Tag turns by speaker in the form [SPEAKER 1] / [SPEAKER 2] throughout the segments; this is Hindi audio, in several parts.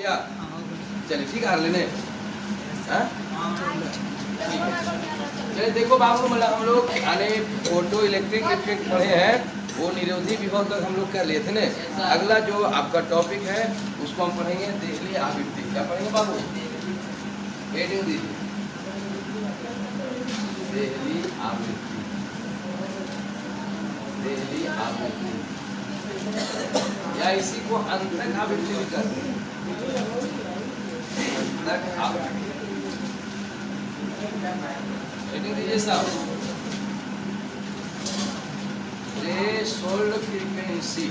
[SPEAKER 1] क्या? चलिए ठीक है लेने। चलिए देखो बाबू मतलब हम लोग यानी फोटो इलेक्ट्रिक इफेक्ट पढ़े हैं, वो निरोधी विभव तक हम लोग कर लिए थे ना। अगला जो आपका टॉपिक है उसको हम पढ़ेंगे देहली आवृत्ति। क्या पढ़ेंगे बाबू? हेडिंग दीजिए देहली आवृत्ति। देहली आवृत्ति या इसी को अंतक आवृत्ति भी कहते हैं। अंतक आवृत्ति हेडिंग दीजिए साहब थ्रेशोल्ड फ्रीक्वेंसी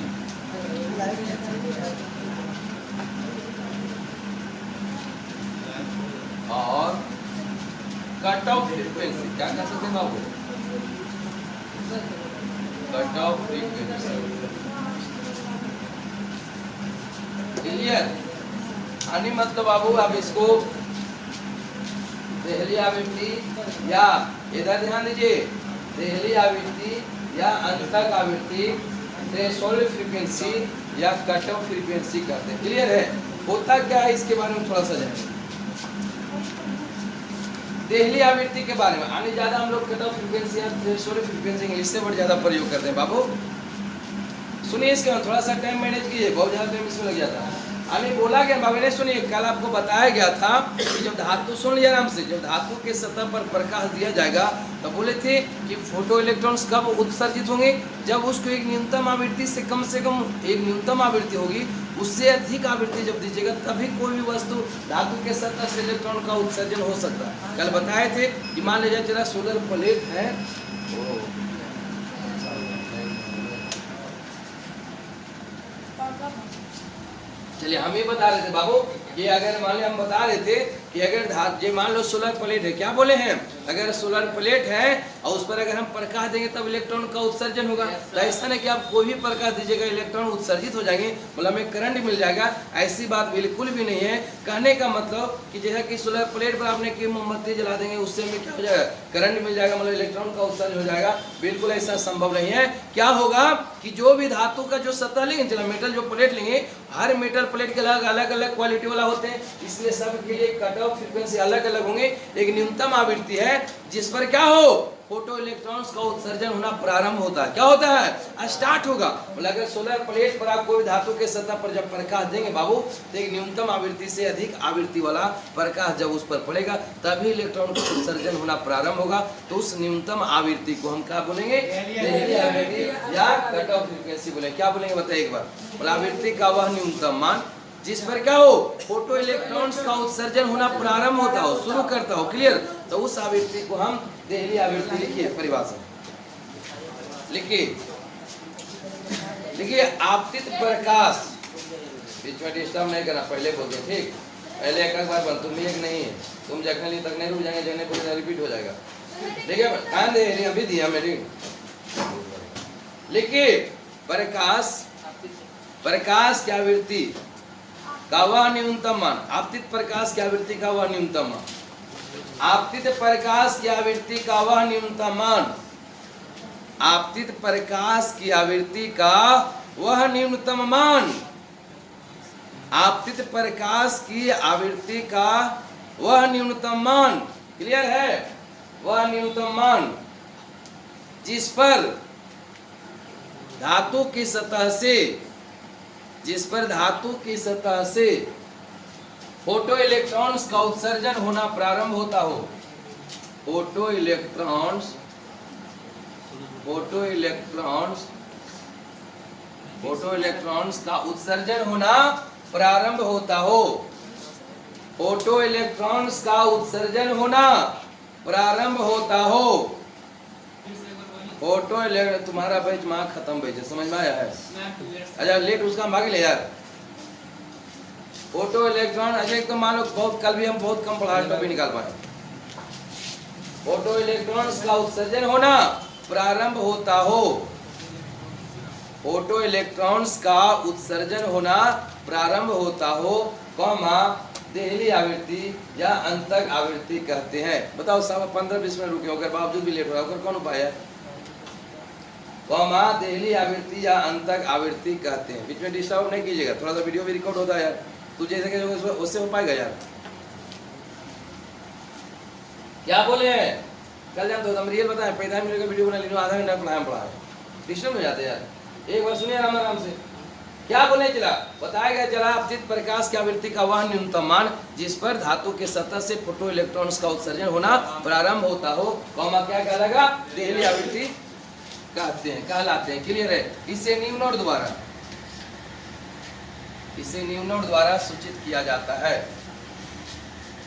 [SPEAKER 1] और कट ऑफ फ्रीक्वेंसी। क्या कह सकते हैं बाबू? Cut off frequency. क्लियर? यानी मतलब बाबू आप इसको देहली आवृत्ति या इधर ध्यान दीजिए देहली आवृत्ति या अंतक आवृत्ति, थ्रेशोल्ड फ्रीक्वेंसी या कट ऑफ फ्रीक्वेंसी कहते हैं। क्लियर है? होता क्या है इसके बारे में थोड़ा सा जानें। देहली आवृत्ति के बारे में आने ज्यादा हम लोग कट ऑफ फ्रीक्वेंसी या थ्रेशोल्ड फ्रीक्वेंसी इंग्लिश से बहुत ज्यादा प्रयोग करते हैं बाबू। सुनिए इसके बाद थोड़ा सा टाइम मैनेज कीजिए, बहुत ज्यादा टाइम इसमें लग जाता है। अभी बोला गया बाबू ने, सुनिए कल आपको बताया गया था कि जब धातु, सुन लिया आराम से, जब धातु के सतह पर प्रकाश दिया जाएगा तो बोले थे कि फोटो इलेक्ट्रॉन्स कब उत्सर्जित होंगे? जब उसको एक न्यूनतम आवृत्ति से कम एक न्यूनतम आवृत्ति होगी, उससे अधिक आवृत्ति जब दीजिएगा तभी कोई भी वस्तु धातु के सतह से इलेक्ट्रॉन का उत्सर्जन हो सकता है। कल बताए थे कि मान लीजिए जरा सोलर प्लेट है, चलिए हम ये बता रहे थे बाबू कि अगर मान लो हम बता रहे थे कि अगर ये मान लो सोलर प्लेट है, क्या बोले हैं? अगर सोलर प्लेट है और उस पर अगर हम प्रकाश देंगे तब इलेक्ट्रॉन का उत्सर्जन होगा। तो ऐसा नहीं कि आप कोई भी प्रकाश दीजिएगा इलेक्ट्रॉन उत्सर्जित हो जाएंगे, मतलब हमें करंट मिल जाएगा, ऐसी बात बिल्कुल भी नहीं है। कहने का मतलब कि जैसा कि सोलर प्लेट पर आपने की मोमबत्ती जला देंगे उससे हमें क्या हो जाएगा? करंट मिल जाएगा, मतलब इलेक्ट्रॉन का उत्सर्जन हो जाएगा। बिल्कुल ऐसा संभव नहीं है। क्या होगा कि जो भी धातु का जो सतह लेंगे, चलो मेटल जो प्लेट लेंगे, हर मेटल प्लेट के अलग अलग क्वालिटी वाला होते हैं, इसलिए सब के लिए कट ऑफ फ्रीक्वेंसी अलग अलग होंगे। एक न्यूनतम आवृत्ति है जिस पर क्या हो? फोटो इलेक्ट्रॉन्स का उत्सर्जन होना प्रारंभ होता है। क्या होता है? स्टार्ट होगा। मतलब अगर सोलर प्लेट पर आप कोई धातु के सतह पर जब प्रकाश देंगे बाबू, तो एक न्यूनतम आवृत्ति से अधिक आवृत्ति वाला प्रकाश जब उस पर पड़ेगा तभी इलेक्ट्रॉन का उत्सर्जन होना प्रारंभ होगा। तो उस न्यूनतम आवृत्ति को हम क्या बोलेंगे? देहली आवृत्ति या कट ऑफ फ्रीक्वेंसी बोलेंगे। क्या बोलेंगे बताइए एक बार? मतलब आवृत्ति का वह न्यूनतम मान जिस पर क्या हो? फोटो इलेक्ट्रॉन्स का उत्सर्जन होना प्रारंभ होता हो, शुरू करता हो। क्लियर? तो उस आवृत्ति को हम देहली आवृत्ति लिखिए, परिभाषा लिखिए आपतित प्रकाश, बीच में डिस्टर्ब नहीं करना, पहले बोलते ठीक, पहले एक बार बन, तुम एक नहीं है, तुम जखने तक नहीं रुक जाएंगे, जखने पूरा रिपीट हो जाएगा। देखिए कहाँ दे अभी दिया मेरी, लिखिए प्रकाश की आवृत्ति का वह न्यूनतम मान, आपतित प्रकाश की आवृत्ति का वह न्यूनतम मान, आपतित प्रकाश की आवृत्ति का वह न्यूनतम मान, आपतित प्रकाश की आवृत्ति का वह न्यूनतम मान, आपतित प्रकाश की आवृत्ति का वह न्यूनतम मान। क्लियर है? वह न्यूनतम मान जिस पर धातु की सतह से, जिस पर धातु की सतह से फोटो इलेक्ट्रॉन्स का उत्सर्जन होना प्रारंभ होता हो। फोटो इलेक्ट्रॉन्स का उत्सर्जन होना प्रारंभ होता हो। फोटो इलेक्ट्रॉन्स का उत्सर्जन होना प्रारंभ होता हो। फोटो तुम्हारा बैच माँ खत्म बैच, समझ में आया है? अच्छा लेट उसका भाग ले यार। फोटो इलेक्ट्रॉन, अच्छा एक तो मान लो बहुत कल भी हम बहुत कम पढ़ा, टॉपिक निकाल पाए। फोटो इलेक्ट्रॉन्स का उत्सर्जन होना प्रारंभ होता हो। फोटो इलेक्ट्रॉन्स का उत्सर्जन होना प्रारंभ होता हो, कॉमा देहली आवृत्ति या अंतक आवृत्ति कहते हैं। बताओ साहब 15-20 मिनट रुके होकर बावजूद भी लेट हो रहा, कौन उपाय है? कॉमा देहली आवृत्ति या अंतक आवृत्ति कहते हैं। बीच में डिस्टर्ब नहीं कीजिएगा, थोड़ा सा वीडियो भी रिकॉर्ड होता है यार। तू जैसे कि उससे हो पाएगा यार? क्या बोले हैं कल जान तो हम रियल बताए 45 मिनट का वीडियो बना लीजिए, आधा घंटा पढ़ा है, डिस्टर्ब हो जाते हैं यार। एक बार सुनिए आराम से। क्या बोले चला? बताया गया चला अपतित प्रकाश की आवृत्ति का वह न्यूनतम मान जिस पर धातु के सतह से फोटो इलेक्ट्रॉन्स का उत्सर्जन होना प्रारंभ होता हो, कौमा क्या कहलागा? देहली आवृत्ति कहते हैं, कहलाते हैं। क्लियर है? इसे न्यू नोट द्वारा, इसे न्यू नोट द्वारा सूचित किया जाता है,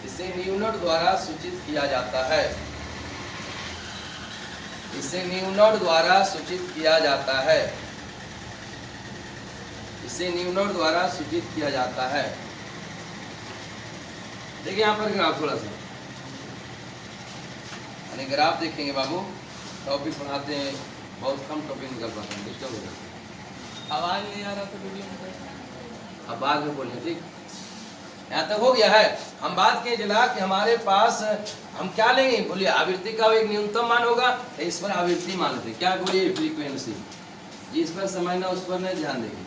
[SPEAKER 1] इसे न्यू नोट द्वारा सूचित किया जाता है, इसे न्यू नोट द्वारा सूचित किया जाता है, इसे न्यू नोट द्वारा सूचित किया जाता है। देखिए यहाँ पर ग्राफ थोड़ा सा, ग्राफ देखेंगे बाबू, टॉपिक पढ़ाते हैं बहुत कम टॉपिक निकल पाते हैं, डिस्टर्ब हो जाता है।
[SPEAKER 2] आवाज नहीं आ रहा था वीडियो में,
[SPEAKER 1] अब बाद में बोलिए, ठीक? यहाँ तक हो गया है। हम बात किए जला कि हमारे पास हम क्या लेंगे, बोलिए आवृत्ति का एक न्यूनतम मान होगा, तो इस पर आवृत्ति मान लेते, क्या बोलिए फ्रीक्वेंसी, जिस पर समझना उस पर नहीं ध्यान देंगे।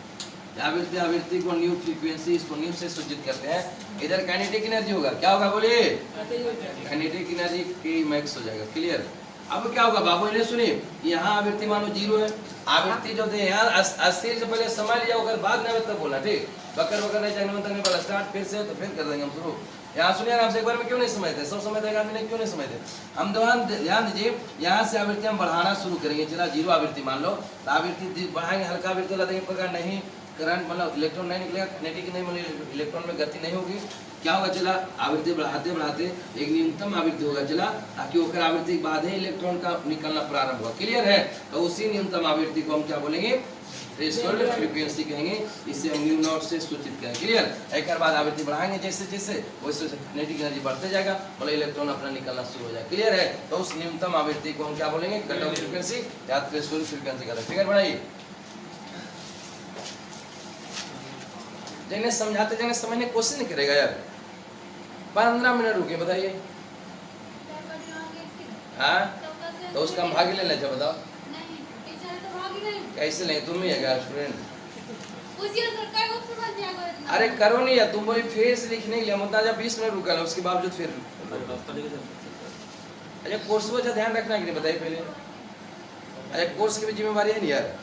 [SPEAKER 1] आवृत्ति, आवृत्ति को न्यू फ्रीक्वेंसी, इसको न्यू से सूचित करते हैं। इधर काइनेटिक एनर्जी होगा, क्या होगा बोलिए? काइनेटिक एनर्जी के मैक्स हो जाएगा। क्लियर? अब क्या होगा बाबू, इन्हें सुनिए, यहाँ आवृत्ति मानो 0 है, आवृत्ति जो थे यहाँ 80 से पहले समझ लिया, अगर बाद में तब बोला, ठीक? बकर बकर नहीं चाहिए नहीं बोला, स्टार्ट फिर से, तो फिर कर देंगे हम शुरू। यहाँ सुनिए आराम से, एक बार में क्यों नहीं समझते, सब समझ देगा आदमी, क्यों नहीं समझते? हम ध्यान दीजिए, यहाँ से आवृत्ति हम बढ़ाना शुरू करेंगे। चला 0 आवृत्ति मान लो, तो आवृत्ति बढ़ाएंगे, हल्का आवृत्ति लगा देंगे, प्रकार नहीं करंट मतलब इलेक्ट्रॉन नहीं निकलेगा, काइनेटिक नहीं मतलब इलेक्ट्रॉन में गति नहीं होगी। क्या होगा चला, आवृत्ति बढ़ाते बढ़ाते एक न्यूनतम आवृत्ति होगा चला, ताकि होकर आवृत्ति के बाद ही इलेक्ट्रॉन का निकलना प्रारंभ होगा। क्लियर है? तो उसी न्यूनतम आवृत्ति को हम क्या बोलेंगे? थ्रेशोल्ड फ्रीक्वेंसी कहेंगे, इसे हम न्यू नॉट से सूचित करेंगे। क्लियर? एक बार आवृत्ति बढ़ाएंगे जैसे जैसे वैसे काइनेटिक एनर्जी बढ़ते जाएगा, मतलब इलेक्ट्रॉन अपना निकलना शुरू हो जाएगा। क्लियर है? तो उस न्यूनतम आवृत्ति को हम क्या बोलेंगे? कट ऑफ फ्रीक्वेंसी या थ्रेशोल्ड फ्रीक्वेंसी कहते हैं। फिगर बनाइए, जिन्हें समझाते जिन्हें समझने की कोशिश नहीं करेगा यार। 15 मिनट रुके, बताइए। हाँ, तो उसका हम भाग ले लें, बताओ कैसे नहीं? तुम ही है क्या स्टूडेंट? अरे करो नहीं यार, तुम बोली फेस लिखने के लिए मतलब जब 20 मिनट रुका, उसके बावजूद फिर अच्छा कोर्स को ध्यान रखना कि नहीं, बताइए पहले। अच्छा कोर्स की भी जिम्मेवारी है नहीं यार।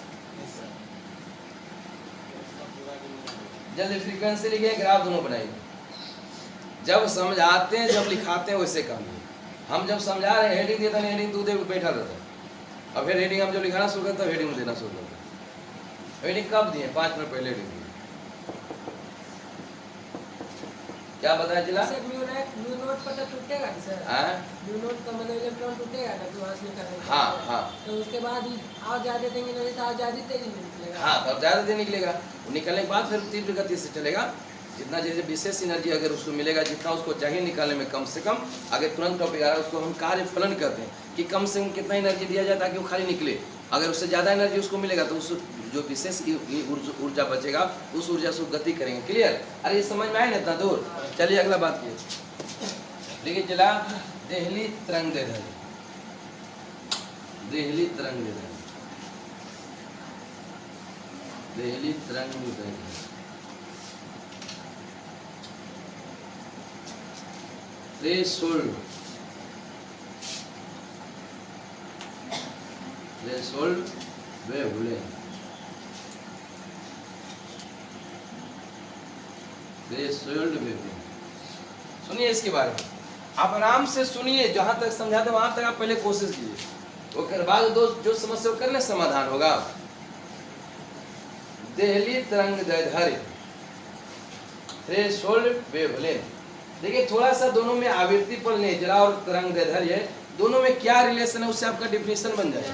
[SPEAKER 1] जल्दी फ्रीक्वेंसी लिखिए, ग्राफ दोनों बनाइए। जब समझाते हैं जब लिखाते हैं वैसे काम है। हम जब समझा रहे हैं हेडिंग देता नहीं, हेडिंग तू दे बैठा रहता है, और फिर हेडिंग हम जब लिखाना शुरू करते हैं हेडिंग देना शुरू करते हैं। हेडिंग कब दिए? 5 मिनट पहले हेडिंग दिए। क्या बताया जिला?
[SPEAKER 2] न्यू नोट पर तो टूटेगा सर। हां, न्यू नोट का मतलब इलेक्ट्रॉन टूटेगा ना, तो वहां से निकलेगा।
[SPEAKER 1] हां हां, तो
[SPEAKER 2] उसके बाद ही और ज्यादा देंगे नहीं तो और ज्यादा तेजी में निकलेगा।
[SPEAKER 1] हां, तो ज्यादा देर निकलेगा, निकलने के बाद फिर तीव्र गति से चलेगा। जितना जैसे विशेष एनर्जी अगर उसको मिलेगा, जितना उसको चाहिए निकालने में कम से कम, अगर तुरंत टॉपिक आ रहा है उसको हम कार्य फलन कहते हैं कि कम से कम कितना एनर्जी दिया जाए ताकि वो खाली निकले। अगर उससे ज़्यादा एनर्जी उसको मिलेगा तो उस जो विशेष ऊर्जा बचेगा उस ऊर्जा से गति करेंगे। क्लियर? अरे ये समझ में आए ना इतना दूर? चलिए अगला बात किए, देखिए चला देहली तरंग दैर्ध्य, देहली तरंग दैर्ध्य, देहली तरंग दैर्ध्य। Threshold, threshold wavelength, threshold wavelength. सुनिए इसके बारे में, आप आराम से सुनिए, जहां तक समझाते वहां तक आप पहले कोशिश कीजिए, उसके बाद जो समस्या करने समाधान होगा। देहली तरंग दैर्ध्य, थ्रेशोल्ड वेवलेंथ। देखिए थोड़ा सा दोनों में आवृत्ति पर नेजरा और तरंग दैर्ध्य दोनों में क्या रिलेशन है उससे आपका डिफिनेशन बन जाए।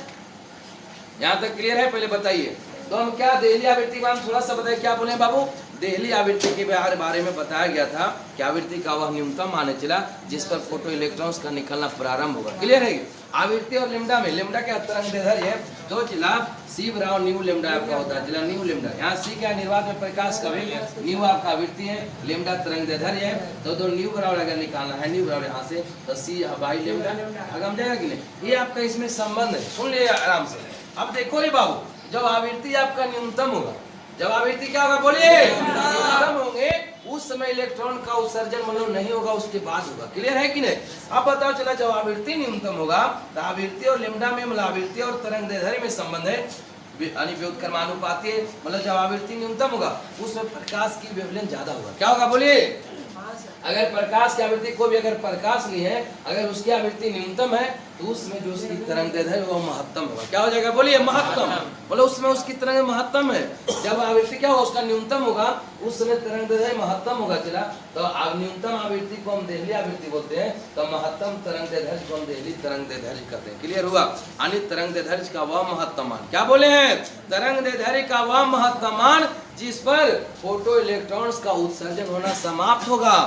[SPEAKER 1] यहाँ तक क्लियर है? पहले बताइए तो हम क्या देहली आवृत्ति का थोड़ा सा बताइए, क्या बोले बाबू? देहली आवृत्ति के बारे में बताया गया था कि आवृत्ति का वह न्यूनतम मान चला जिस पर फोटो इलेक्ट्रॉन्स का निकलना प्रारंभ होगा। क्लियर है? आवृत्ति और लेमडा में, लेमडा क्या तरंग दैर्ध्य है, तो जिला सी बराबर न्यू लेमडा आपका होता है, जिला न्यू लेमडा। यहाँ सी क्या निर्वात में प्रकाश का वेग, न्यू आपका आवृत्ति है, लेमडा तरंग दैर्ध्य है, तो न्यू बराबर अगर निकालना है, न्यू बराबर यहाँ से तो सी बाई लेमडा आगम जाएगा कि नहीं? ये आपका इसमें संबंध है, सुन लिया आराम से। अब देखो रे बाबू, जब आवृत्ति आपका न्यूनतम होगा जब आवृत्ति क्या होगा बोलिए न्यूनतम होंगे उस समय इलेक्ट्रॉन का उत्सर्जन मतलब नहीं होगा, उसके बाद होगा। क्लियर है कि नहीं? अब बताओ चला जब आवृत्ति न्यूनतम होगा तो आवृत्ति और लैम्डा में मतलब आवृत्ति और तरंग दैर्ध्य में संबंध है, यानी व्युत्क्रमानुपाती है। मतलब जब आवृत्ति न्यूनतम होगा उसमें प्रकाश की वेवलेंथ ज्यादा होगा। क्या होगा बोलिए? अगर प्रकाश की आवृत्ति को भी अगर प्रकाश ली है, अगर उसकी आवृत्ति न्यूनतम है तो उसमें जो उसकी तरंग दैर्ध्य वो महत्तम होगा। क्या हो जाएगा बोलिए? महत्तम। मतलब उसमें उसकी तरंग महत्तम है। जब आवृत्ति क्या होगा उसका न्यूनतम होगा उस समय तरंग दैर्ध्य महत्तम होगा। चला तो न्यूनतम आवृत्ति को हम देहली आवृत्ति बोलते हैं, तो महत्तम तरंग दैर्ध्य को हम देहली तरंग दैर्ध्य कहते हैं। क्लियर हुआ? यानी तरंग दैर्ध्य का वह महत्तम मान, क्या बोले हैं? तरंग दैर्ध्य का वह महत्तम मान जिस पर फोटो इलेक्ट्रॉन्स का उत्सर्जन होना समाप्त होगा,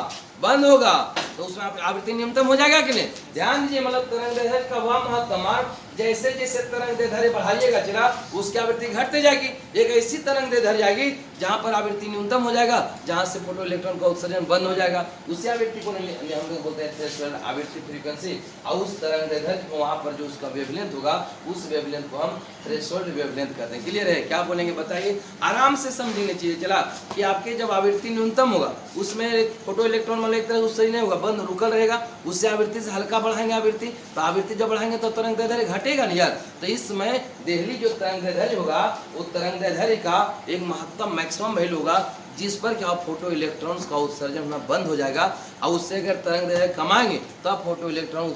[SPEAKER 1] बंद होगा, तो उसमें आवृत्ति न्यूनतम हो जाएगा कि नहीं? ध्यान दीजिए, मतलब तरंग दैर्ध्य का वह महत्तम मान जैसे जैसे तरंग दैर्ध्य बढ़ाइएगा चला उसकी आवृत्ति घटते जाएगी। एक ऐसी तरंग दैर्ध्य जाएगी जहां पर आवृत्ति न्यूनतम हो जाएगा, जहां से फोटो इलेक्ट्रॉन का उत्सर्जन बंद हो जाएगा। उसी आवृत्ति को हम लोग बोलते हैं थ्रेशोल्ड आवृत्ति फ्रीक्वेंसी। और उस तरंग दैर्ध्य को वहां पर जो उसका वेवलेंथ होगा उस वेवलेंथ को हम थ्रेशोल्ड वेवलेंथ कहते हैं। क्लियर है? क्या बोलेंगे बताइए, आराम से समझने चाहिए। चला कि आपके जब आवृत्ति न्यूनतम होगा उसमें फोटो इलेक्ट्रॉन मतलब एक तरह उत्सर्जन नहीं होगा, बंद रुकल रहेगा। उससे आवृत्ति से हल्का बढ़ाएंगे आवृत्ति, तो आवृत्ति जब बढ़ाएंगे तो तरंग दैर्ध्य घटेगा नहीं यार। तो इस समय देहली जो तरंग दैर्ध्य होगा वो तरंग दैर्ध्य का एक महत्तम मैक्सिमम वैल्यू होगा जिस पर क्या फोटो इलेक्ट्रॉन्स का उत्सर्जन होना बंद हो जाएगा। और उससे अगर तरंग दैर्ध्य कमाएंगे तब फोटो इलेक्ट्रॉन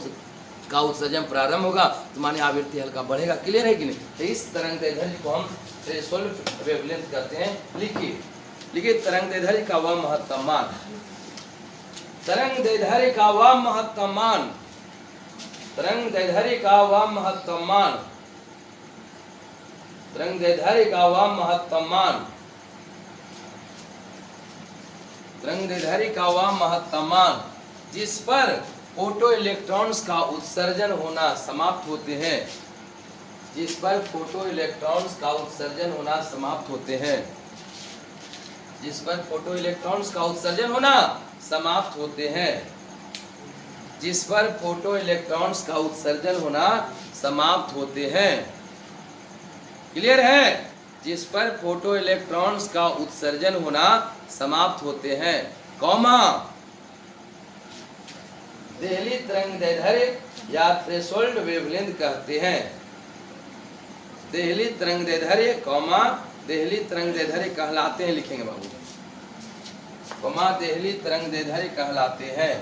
[SPEAKER 1] का उत्सर्जन प्रारंभ होगा, तो माने आवृत्ति हल्का बढ़ेगा। क्लियर है कि नहीं? तो इस तरंग दैर्ध्य को हम थ्रेशोल्ड वेवलेंथ कहते हैं। लिखिए लिखिए तरंग दैर्ध्य का वह महत्तम मान, तरंग दैर्ध्य का वह महत्तम मान, तरंग दैर्ध्य का वह महत्तम मान, तरंग दैर्ध्य का वह महत्तम मान, तरंग दैर्ध्य का वह महत्तम मान जिस पर फोटो इलेक्ट्रॉन्स का उत्सर्जन होना समाप्त होते हैं, जिस पर फोटो इलेक्ट्रॉन्स का उत्सर्जन होना समाप्त होते हैं, जिस पर फोटो इलेक्ट्रॉन्स का उत्सर्जन होना समाप्त होते हैं, जिस पर फोटो इलेक्ट्रॉन्स का उत्सर्जन होना समाप्त होते हैं। क्लियर है? जिस पर फोटो इलेक्ट्रॉन्स का उत्सर्जन होना समाप्त होते हैं, कॉमा देहली तरंग दैर्ध्य या थ्रेशोल्ड वेवलेंथ कहते हैं। देहली तरंग दैर्ध्य कॉमा देहली तरंग दैर्ध्य कहलाते हैं। लिखेंगे बाबू, कॉमा देहली तरंग दैर्ध्य कहलाते हैं,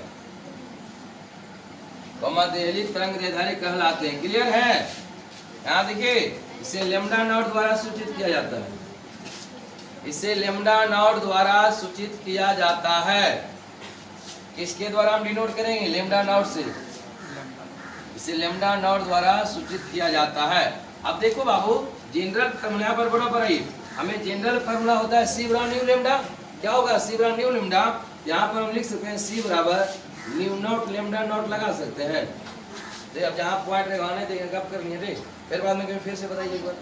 [SPEAKER 1] कॉमा देहली तरंग दैर्ध्य कहलाते हैं। क्लियर है? यहाँ देखिए, इसे लैम्डा नॉट द्वारा सूचित किया जाता है, इसे लैम्डा नॉट द्वारा सूचित किया जाता है। किसके द्वारा हम डिनोट करेंगे? लैम्डा नॉट से। इसे लैम्डा नॉट द्वारा सूचित किया जाता है। अब देखो बाबू, जनरल फार्मूला पर बराबर है, हमें जनरल फार्मूला होता है सी बराबर न्यू लैम्डा। क्या होगा? सी बराबर न्यू लैम्डा। यहाँ पर हम लिख सकते हैं सी बराबर न्यू नॉट लैम्डा नॉट लगा सकते हैं। तो अब जहाँ पॉइंट लगाने देंगे कब करनी है, फिर बाद में कभी फिर से बताइए एक बार।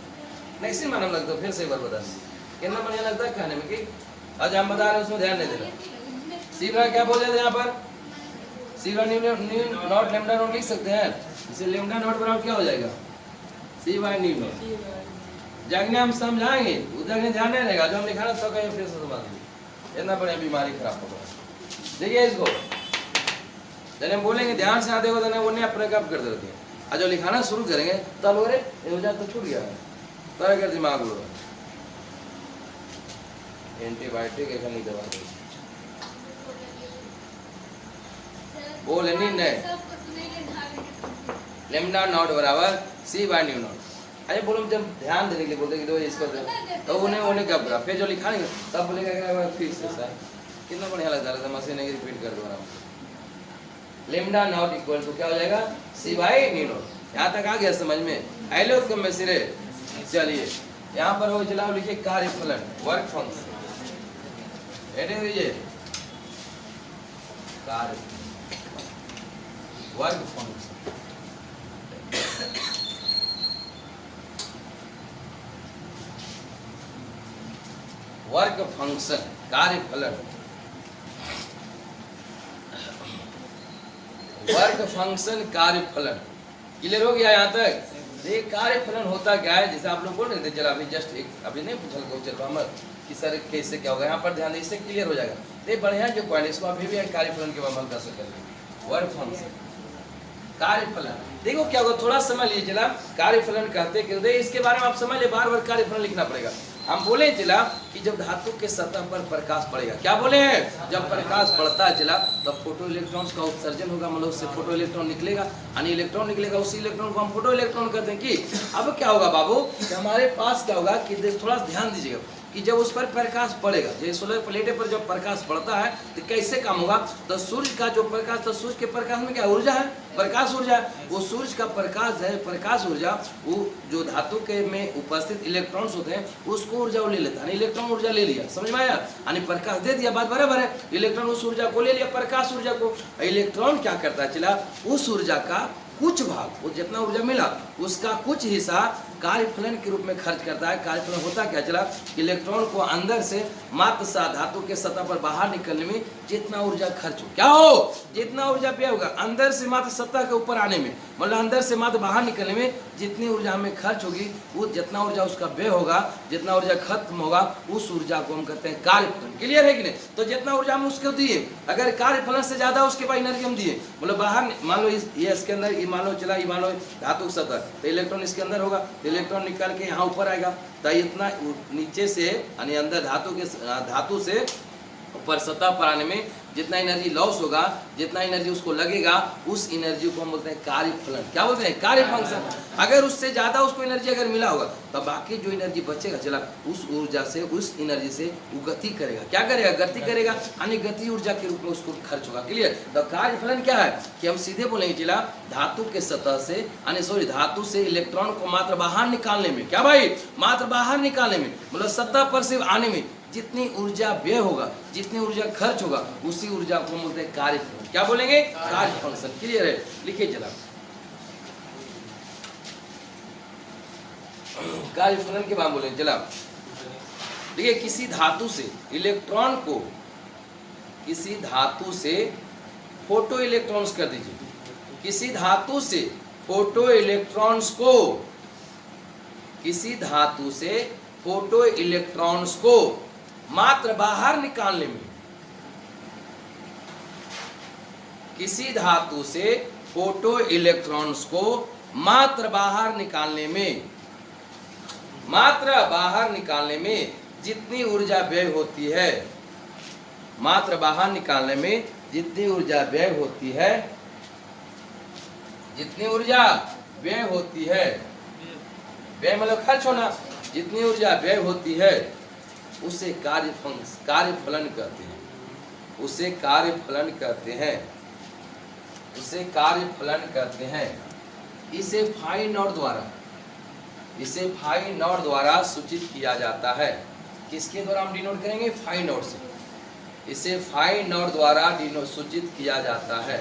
[SPEAKER 1] नहीं सी मालूम लगता, फिर से एक बार बता कितना बढ़िया लगता है कहने में कि आज हम बता रहे हैं उसमें ध्यान नहीं देना। सी बराबर क्या बोल रहे थे यहाँ पर? सी बराबर न्यू नॉट लैम्डा नॉट लिख सकते हैं। इसे लैम्डा नॉट बराबर क्या हो जाएगा? सी बाय न्यू नॉट। जगने हम समझाएंगे उधर ध्यान नहीं रहेगा, जो हम लिखा ना तो कहीं फिर से समझ लीजिए, इतना बड़ी बीमारी खराब होगा। देखिए इसको जब हम बोलेंगे ध्यान से आते हो तो वो नहीं अपने कब कर देते हैं, और जो लिखाना शुरू करेंगे तब अरे तो छूट गया है तरह कर दिमाग उड़ एंटीबायोटिक एक नहीं दवा दे बोले नहीं लैम्डा नॉट बराबर सी बाय न्यू नॉट। अरे बोलो जब ध्यान देने के लिए बोलते हैं कि दो इसको दे तो उन्हें क्या बुरा, फिर जो लिखाएंगे तब बोलेगा फिर से सर कितना बढ़िया लगता है। मशीन रिपीट कर दो लैम्डा नॉट इक्वल टू क्या हो जाएगा? सी बाय न्यू नॉट। यहाँ तक आ गया समझ में? आइलो कम में सिरे। चलिए यहाँ पर हो चलाओ, लिखिए कार्यफलन वर्क फंक्शन, हेडिंग दीजिए कार्य वर्क फंक्शन। वर्क फंक्शन कार्यफलन, वर्क फंक्शन कार्यफलन। क्लियर हो गया यहाँ तक? ये कार्यफलन होता क्या है? जैसे आप लोग बोल रहे थे, चलो अभी जस्ट एक अभी नहीं पूछा चलो हम कि सर कैसे क्या होगा, यहाँ पर ध्यान दें, इससे क्लियर हो जाएगा। तो ये बढ़िया जो पॉइंट, इसको अभी भी कार्यफलन के अमल कर सकते। वर्क फंक्शन कार्यफलन, देखो क्या होगा, थोड़ा समझ लीजिए चला। कार्यफलन कहते क्यों, इसके बारे में आप समझ ले, बार बार कार्यफलन लिखना पड़ेगा। हम बोले चला कि जब धातु के सतह पर प्रकाश पड़ेगा, क्या बोले हैं, जब प्रकाश पड़ता है चला तब फोटो इलेक्ट्रॉन्स का उत्सर्जन होगा, मतलब उससे फोटो इलेक्ट्रॉन निकलेगा, यानी इलेक्ट्रॉन निकलेगा, उसी इलेक्ट्रॉन को हम फोटो इलेक्ट्रॉन कहते हैं। कि अब क्या होगा बाबू कि हमारे पास क्या होगा कि थोड़ा ध्यान दीजिएगा कि जब उस पर प्रकाश पड़ेगा, जैसे सोलर प्लेट पर जब प्रकाश पड़ता है तो कैसे काम होगा, तो सूर्य का जो प्रकाश, तो सूर्य के प्रकाश में क्या ऊर्जा है, प्रकाश ऊर्जा है। वो सूर्य का प्रकाश है, प्रकाश ऊर्जा, वो जो धातु के में उपस्थित इलेक्ट्रॉन्स होते हैं उसको ऊर्जा वो ले लेता है, इलेक्ट्रॉन ऊर्जा ले लिया, समझ में आया, यानी प्रकाश दे दिया, बात बराबर है। इलेक्ट्रॉन उस ऊर्जा को ले लिया, प्रकाश ऊर्जा को। इलेक्ट्रॉन क्या करता है चला, उस ऊर्जा का कुछ भाग, वो जितना ऊर्जा मिला उसका कुछ हिस्सा कार्यफलन के रूप में खर्च करता है। कार्यफलन होता क्या चला, इलेक्ट्रॉन को अंदर से मात्र धातु के सतह पर बाहर निकलने में जितना ऊर्जा खर्च हो, क्या हो, जितना ऊर्जा व्यय होगा अंदर से मात्र सतह के ऊपर आने में, मतलब अंदर से मात्र बाहर निकलने में जितनी ऊर्जा हमें खर्च होगी, वो जितना ऊर्जा उसका व्यय होगा, जितना ऊर्जा खत्म होगा, उस ऊर्जा को हम कहते हैं कार्यफलन। क्लियर है कि नहीं, तो जितना ऊर्जा हम उसको दिए, अगर कार्यफलन से ज्यादा उसके पास एनर्जी हम दिए, मतलब बाहर मान लो ये इसके अंदर, मान लो चला, ये मान लो धातु सतह, तो इलेक्ट्रॉन इसके अंदर होगा, इलेक्ट्रॉन निकाल के यहाँ ऊपर आएगा, तो इतना नीचे से यानी अंदर धातु से ऊपर सतह पर आने में जितना एनर्जी लॉस होगा, जितना एनर्जी उसको लगेगा, उस एनर्जी को हम बोलते हैं कार्यफलन। क्या बोलते हैं, कार्य फंक्शन। अगर उससे ज्यादा उसको एनर्जी अगर मिला होगा तो बाकी जो एनर्जी बचेगा चला, उस ऊर्जा से, उस एनर्जी से वो गति करेगा, क्या करेगा, गति करेगा, यानी गति ऊर्जा के रूप में उसको खर्च होगा। क्लियर, तो कार्यफलन क्या है कि हम सीधे बोलेंगे चला, धातु के सतह से, यानी सॉरी धातु से इलेक्ट्रॉन को मात्र बाहर निकालने में, क्या भाई, मात्र बाहर निकालने में, मतलब सतह पर से आने में जितनी ऊर्जा व्यय होगा, जितनी ऊर्जा खर्च होगा, उसी ऊर्जा को बोलते हैं कार्यफलन। क्या बोलेंगे, कार्य फंक्शन। क्लियर है, लिखिए चला, कार्यफलन के बाद बोलेंगे चला। देखिए, किसी धातु से इलेक्ट्रॉन को, किसी धातु से फोटो इलेक्ट्रॉन्स कर दीजिए, किसी धातु से फोटो इलेक्ट्रॉन्स को, किसी धातु से फोटो इलेक्ट्रॉन्स को मात्र बाहर निकालने में, किसी धातु से फोटो इलेक्ट्रॉन्स को मात्र बाहर निकालने में, मात्र बाहर निकालने में जितनी ऊर्जा व्यय होती है, मात्र बाहर निकालने में जितनी ऊर्जा व्यय होती है, जितनी ऊर्जा व्यय होती है, व्यय मतलब खर्च होना, जितनी ऊर्जा व्यय होती है उसे कार्यफलन कहते हैं, उसे कार्यफलन कहते हैं, उसे कार्यफलन कहते हैं। इसे फाई नॉट द्वारा, इसे फाई नॉट द्वारा सूचित किया जाता है। किसके द्वारा हम डिनोट करेंगे, फाई नॉट से, इसे फाई नॉट द्वारा सूचित किया जाता है,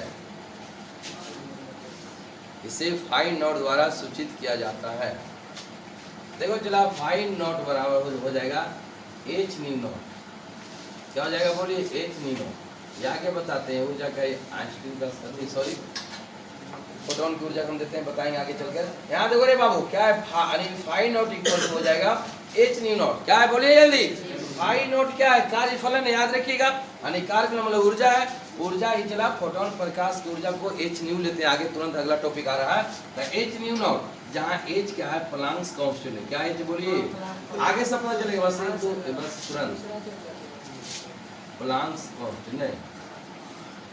[SPEAKER 1] इसे फाई नॉट द्वारा सूचित किया जाता है। देखो चला, फाई नॉट बराबर हो जाएगा एच न्यू नॉट, क्या हो जाएगा बोलिए, एच न्यू नॉट। या क्या बताते हैं ऊर्जा का, आइंस्टीन का सॉरी फोटोन की ऊर्जा हम देते हैं, बताएंगे आगे चलकर। यहाँ देखो रे बाबू, क्या है, फाई नॉट इक्वल हो जाएगा एच न्यू नॉट। क्या है बोलिए जल्दी, फाई नॉट क्या है, कार्यफलन है, याद रखिएगा, यानी कार्यफलन मतलब ऊर्जा है, ऊर्जा ही चला, फोटोन प्रकाश की ऊर्जा को एच न्यू लेते हैं। आगे तुरंत अगला टॉपिक आ रहा है, तो एच न्यू नॉट, जहाँ एच क्या है, प्लांक्स कांस्टेंट है। क्या एच बोलिए, आगे सब पता चलेगा, बस तुरंत प्लांक्स कांस्टेंट है,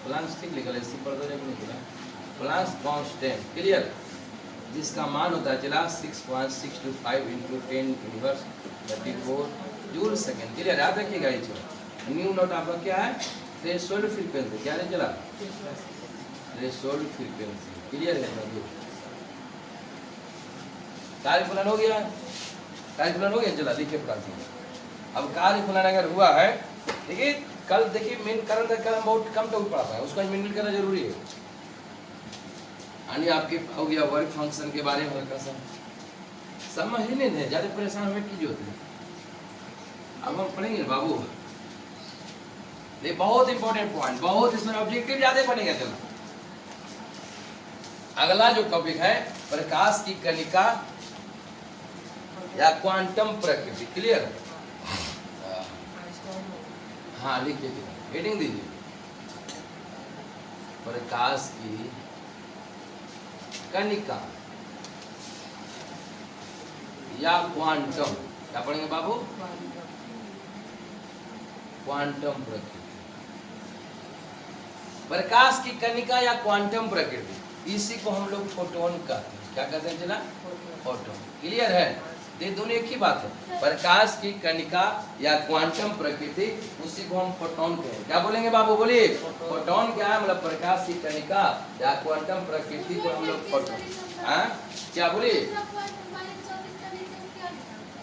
[SPEAKER 1] प्लांक्स ठीक लिखा है, इसी पर तो नहीं लिखा, प्लांक्स कांस्टेंट। क्लियर, जिसका मान होता है चला 6.625 × 10⁻34 जूल सेकेंड। क्लियर, याद रखिएगा। ये न्यू नॉट आपका क्या है, थ्रेशोल्ड फ्रीक्वेंसी, क्या है चला, थ्रेशोल्ड फ्रीक्वेंसी। क्लियर है, कार्यफलन हो गया, कार्यफलन हो गया। चला देखिए प्राचीन, अब कार्यफलन अगर हुआ है, देखिए कल देखिए मेन कारण था, कल बहुत कम टॉपिक पढ़ा था, उसका मेन करना जरूरी है। यानी आपके हो गया वर्क फंक्शन के बारे में हल्का सा समझ ही नहीं है, ज्यादा परेशान हमें की जरूरत है। अब हम पढ़ेंगे बाबू, ये बहुत इंपॉर्टेंट पॉइंट, बहुत इसमें ऑब्जेक्टिव ज्यादा पढ़ेंगे। चलो अगला जो टॉपिक है, प्रकाश की कणिका या क्वांटम प्रकृति। क्लियर, हाँ लिखिए, हेडिंग दीजिए, प्रकाश की कणिका या क्वांटम, क्या पढ़ेंगे बाबू? क्वांटम प्रकृति, प्रकाश की कणिका या क्वांटम प्रकृति, इसी को हम लोग फोटोन कहते हैं। क्या कहते हैं चला? फोटोन। क्लियर है? ये दोनों एक ही बात है। प्रकाश की कणिका या क्वांटम प्रकृति, उसी को हम फोटोन कहते हैं। क्या बोलेंगे बाबू? बोलिए। फोटोन क्या है? मतलब प्रकाश की कणिका या क्वांटम प्रकृति को हम लोग फोटोन। हाँ क्या बोलिए?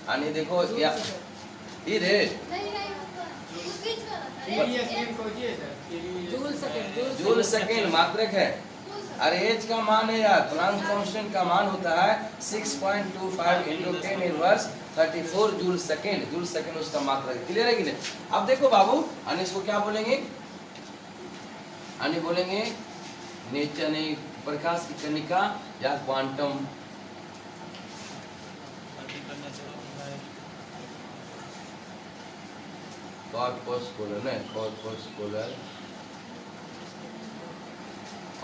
[SPEAKER 1] आने देखो या रे जूल सेकेंड मात्रक है। अरे एच का मान है यार, प्लांक कांस्टेंट का मान होता है 6.25 × 10⁻34 जूल सेकेंड। जूल सेकेंड उसका मात्रक है। क्लियर है कि नहीं? अब देखो बाबू, अन्य इसको क्या बोलेंगे? अन्य बोलेंगे नेचर नहीं, प्रकाश की कणिका या क्वांटम कॉर्पस्कुलर है, कॉर्पस्कुलर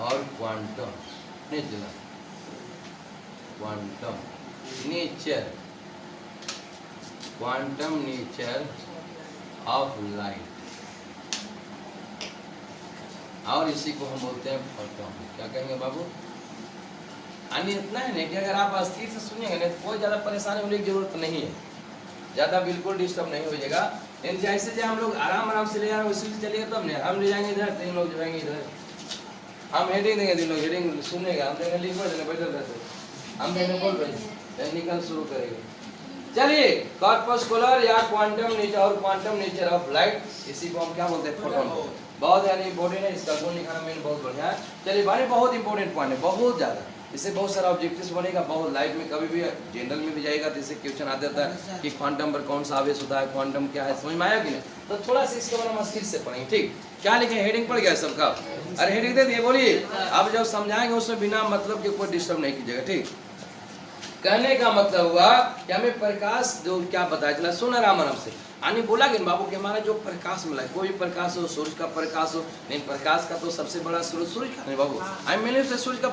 [SPEAKER 1] और quantum nature, quantum nature, quantum nature of light, और इसी को हम बोलते हैं फोटोन। क्या कहेंगे बाबू? अन्य इतना है ना कि अगर आप अस्थिर से सुनिएगा ना तो कोई ज़्यादा परेशानी होने की जरूरत नहीं है, ज़्यादा बिल्कुल डिस्टर्ब नहीं हो जाएगा। लेकिन जैसे जैसे हम लोग आराम आराम से ले जा रहे हैं उसी से चलिए, तब नहीं हम ले जाएंगे इधर, तीन लोग जाएंगे इधर, हम हेडिंग देंगे, तीन लोग हेडिंग सुनेगा, हम देंगे लिख देंगे, बैठल रहते हम देंगे बोल रहे निकल शुरू करेंगे। चलिए, कॉर्पस्कुलर या क्वांटम नेचर और क्वांटम नेचर ऑफ लाइट, इसी को हम क्या बोलते हैं? फोटोन। बहुत यानी इंपॉर्टेंट है, इसका गुण लिखाना मेन बहुत बढ़िया है। चलिए बारे बहुत इंपॉर्टेंट पॉइंट है, बहुत ज़्यादा, इससे बहुत सारा ऑब्जेक्टिव्स बनेगा। बहुत लाइफ में कभी भी जनरल में भी जाएगा तो इससे क्वेश्चन आ जाता है कि क्वांटम पर कौन सा आवेश होता है, क्वांटम क्या है, समझ में आया कि नहीं? तो थोड़ा सा इसके बारे में मस्ती से पढ़ेंगे, ठीक? क्या लिखे? हेडिंग पड़ गया सबका? अरे हेडिंग दे दिए, बोलिए। अब जब समझाएंगे उसमें बिना मतलब के कोई डिस्टर्ब नहीं कीजिएगा, ठीक? कहने का मतलब हुआ कि हमें प्रकाश जो क्या बताया चला, सुन आराम आराम से। आने बोला कि बाबू कि हमारा जो प्रकाश मिला है, कोई भी प्रकाश हो, सूरज का प्रकाश हो, नहीं प्रकाश का तो सबसे बड़ा स्रोत सूरज का नहीं बाबू। आई मैंने सूरज का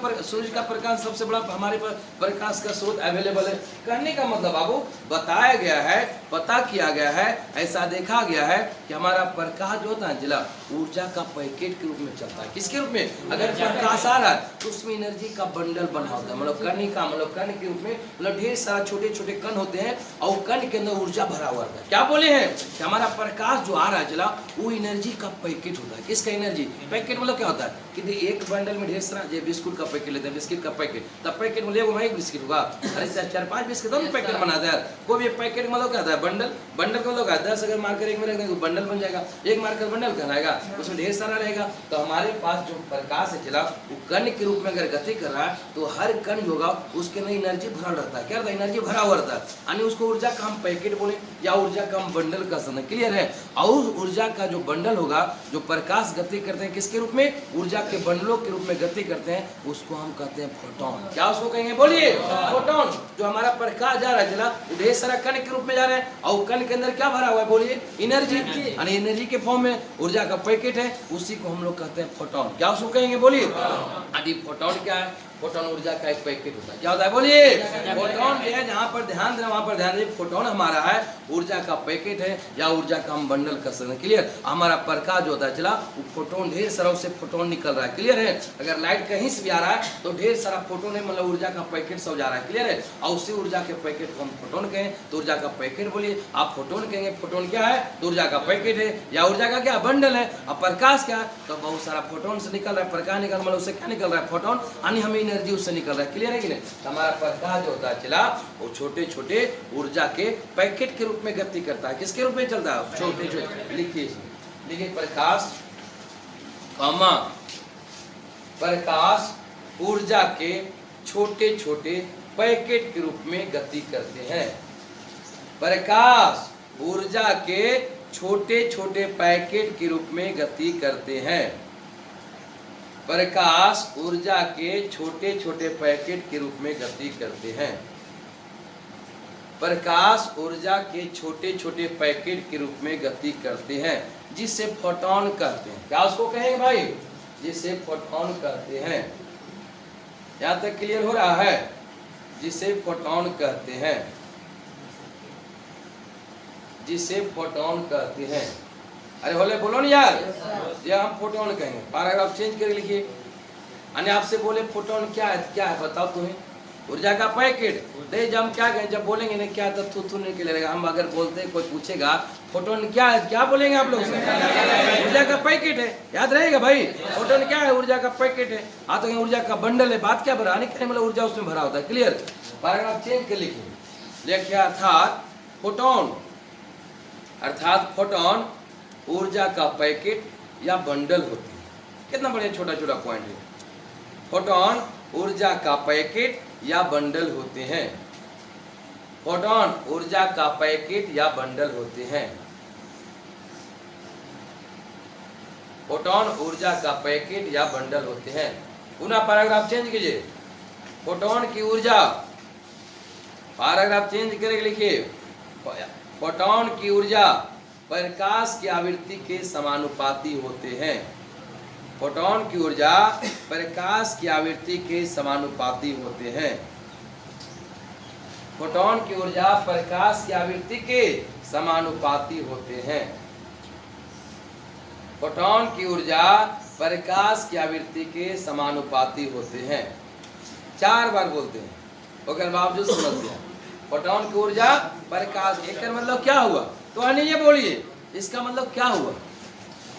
[SPEAKER 1] प्रकाश सबसे बड़ा हमारे प्रकाश का स्रोत अवेलेबल है। कहने का मतलब बाबू बताया गया है, पता किया गया है, ऐसा देखा गया है कि हमारा प्रकाश जो होता है जिला ऊर्जा का पैकेट के रूप में चलता है। किसके रूप में? अगर प्रकाश आ रहा है तो उसमें एनर्जी का बंडल बना होता है, मतलब कणिका, मतलब कण के रूप में, मतलब ढेर सारा छोटे छोटे कण होते हैं और कण के अंदर ऊर्जा भरा हुआ है। क्या बोले हैं कि हमारा प्रकाश जो आ रहा है चला वो एनर्जी का पैकेट होता है। किसका एनर्जी पैकेट? मतलब क्या होता है कि एक बंडल में ढेर सारा बिस्कुट का पैकेट लेते हैं, बिस्किट का पैकेट, तब पैकेट में लेगा एक बिस्किट होगा, अरे 4-5 बिस्किट तो पैकेट बनाता है। कोई भी पैकेट मतलब क्या होता है? बंडल। बंडल का मतलब 10 अगर मार्कर एक में रख देंगे तो बंडल बन जाएगा, एक मार्कर बंडल कहलाएगा, उसमें ढेर सारा रहेगा। तो हमारे पास जो प्रकाश है चला वो कण के रूप में अगर गति कर रहा है तो हर कण जो होगा उसके अंदर एनर्जी भरा रहता है। क्या रहता है? एनर्जी भरा हुआ रहता है, यानी उसको ऊर्जा का हम पैकेट बोले या ऊर्जा का हम बंडल का समय। क्लियर है? और ऊर्जा का जो बंडल होगा, जो प्रकाश गति करते हैं किसके रूप में? ऊर्जा के बंडलों के रूप में गति करते हैं, उसको हम कहते हैं फोटोन। क्या उसको कहेंगे? बोलिए। फोटोन। जो हमारा प्रकाश जा रहा है चला वो ढेर सारा कण के रूप में जा रहा है और कण के अंदर क्या भरा हुआ है? बोलिए एनर्जी, यानी एनर्जी के फॉर्म में ऊर्जा का पैकेट है, उसी को हम लोग कहते हैं फोटोन। क्या उसको कहेंगे? बोलिए। यदि फोटोन क्या है? फोटोन ऊर्जा का एक पैकेट होता है। क्या होता है? बोलिए। फोटोन जो है जहाँ पर ध्यान देना वहाँ पर ध्यान दें, फोटोन हमारा है ऊर्जा का पैकेट है या ऊर्जा का हम बंडल कर सकते हैं। क्लियर? हमारा प्रकाश जो होता है चला वो फोटोन, ढेर सारा उससे फोटोन निकल रहा है। क्लियर है? अगर लाइट कहीं से भी आ रहा है तो ढेर सारा फोटोन है, मतलब ऊर्जा का पैकेट सब जा रहा है। क्लियर है? और उसी ऊर्जा के पैकेट को हम फोटोन कहें तो ऊर्जा का पैकेट बोलिए। आप फोटोन कहेंगे, फोटोन क्या है? तो ऊर्जा का पैकेट है या ऊर्जा का क्या? बंडल है। अब प्रकाश क्या है? तो बहुत सारा फोटोन से निकल रहा है, प्रकाश निकल, मतलब उससे क्या निकल रहा है? फोटोन, यानी हमें एनर्जी उससे निकल रहा है। क्लियर है कि नहीं? हमारा प्रकाश जो होता है चला वो छोटे छोटे ऊर्जा के पैकेट के रूप में गति करता है। किसके रूप में चलता है? छोटे छोटे। लिखिए प्रकाश कॉमा प्रकाश ऊर्जा के छोटे छोटे पैकेट के रूप में गति करते हैं। प्रकाश ऊर्जा के छोटे छोटे पैकेट के रूप में गति करते हैं। प्रकाश ऊर्जा के छोटे छोटे पैकेट के रूप में गति करते हैं। प्रकाश ऊर्जा के छोटे छोटे पैकेट के रूप में गति करते हैं। जिसे फोटोन कहते हैं। क्या उसको कहेंगे भाई? जिसे फोटोन कहते हैं। यहाँ तक क्लियर हो रहा है? जिसे फोटोन कहते हैं, जिसे फोटोन कहते हैं। अरे होले बोलो ना यार, ये हम फोटोन कहेंगे। पैराग्राफ चेंज करके लिखिए। अन्य आपसे बोले फोटोन क्या है, क्या है बताओ तुम्हें? ऊर्जा का पैकेट। दे जब हम क्या कहें, जब बोलेंगे ना क्या, तब थू नहीं लगेगा। हम अगर बोलते हैं, कोई पूछेगा फोटोन क्या है, क्या बोलेंगे आप लोग? ऊर्जा का पैकेट है। याद रहेगा भाई, फोटोन क्या है? ऊर्जा का पैकेट है। हाँ तो ऊर्जा का बंडल है। बात क्या भरा नहीं कहें, मतलब ऊर्जा उसमें भरा होता है। क्लियर? पैराग्राफ चेंज कर लिखिए। लिखिए अर्थात फोटोन, अर्थात फोटोन ऊर्जा का पैकेट या बंडल होती है। कितना बढ़िया छोटा छोटा पॉइंट है। फोटोन ऊर्जा का पैकेट या बंडल होते हैं। फोटोन ऊर्जा का पैकेट या बंडल होते हैं। फोटोन ऊर्जा का पैकेट या बंडल होते हैं। पुनः पैराग्राफ चेंज कीजिए। फोटोन की ऊर्जा, पैराग्राफ चेंज करके लिखिए। फोटोन की ऊर्जा प्रकाश की आवृत्ति के समानुपाती होते हैं। फोटोन की ऊर्जा प्रकाश की आवृत्ति के समानुपाती होते हैं। फोटोन की ऊर्जा प्रकाश की आवृत्ति के समानुपाती होते हैं। फोटोन की ऊर्जा प्रकाश की आवृत्ति के समानुपाती होते हैं। 4 बार बोलते हैं, अगर बावजूद समझ गया। फोटोन की ऊर्जा प्रकाश, एक मतलब क्या हुआ? तो अन्य ये बोलिए इसका मतलब क्या हुआ?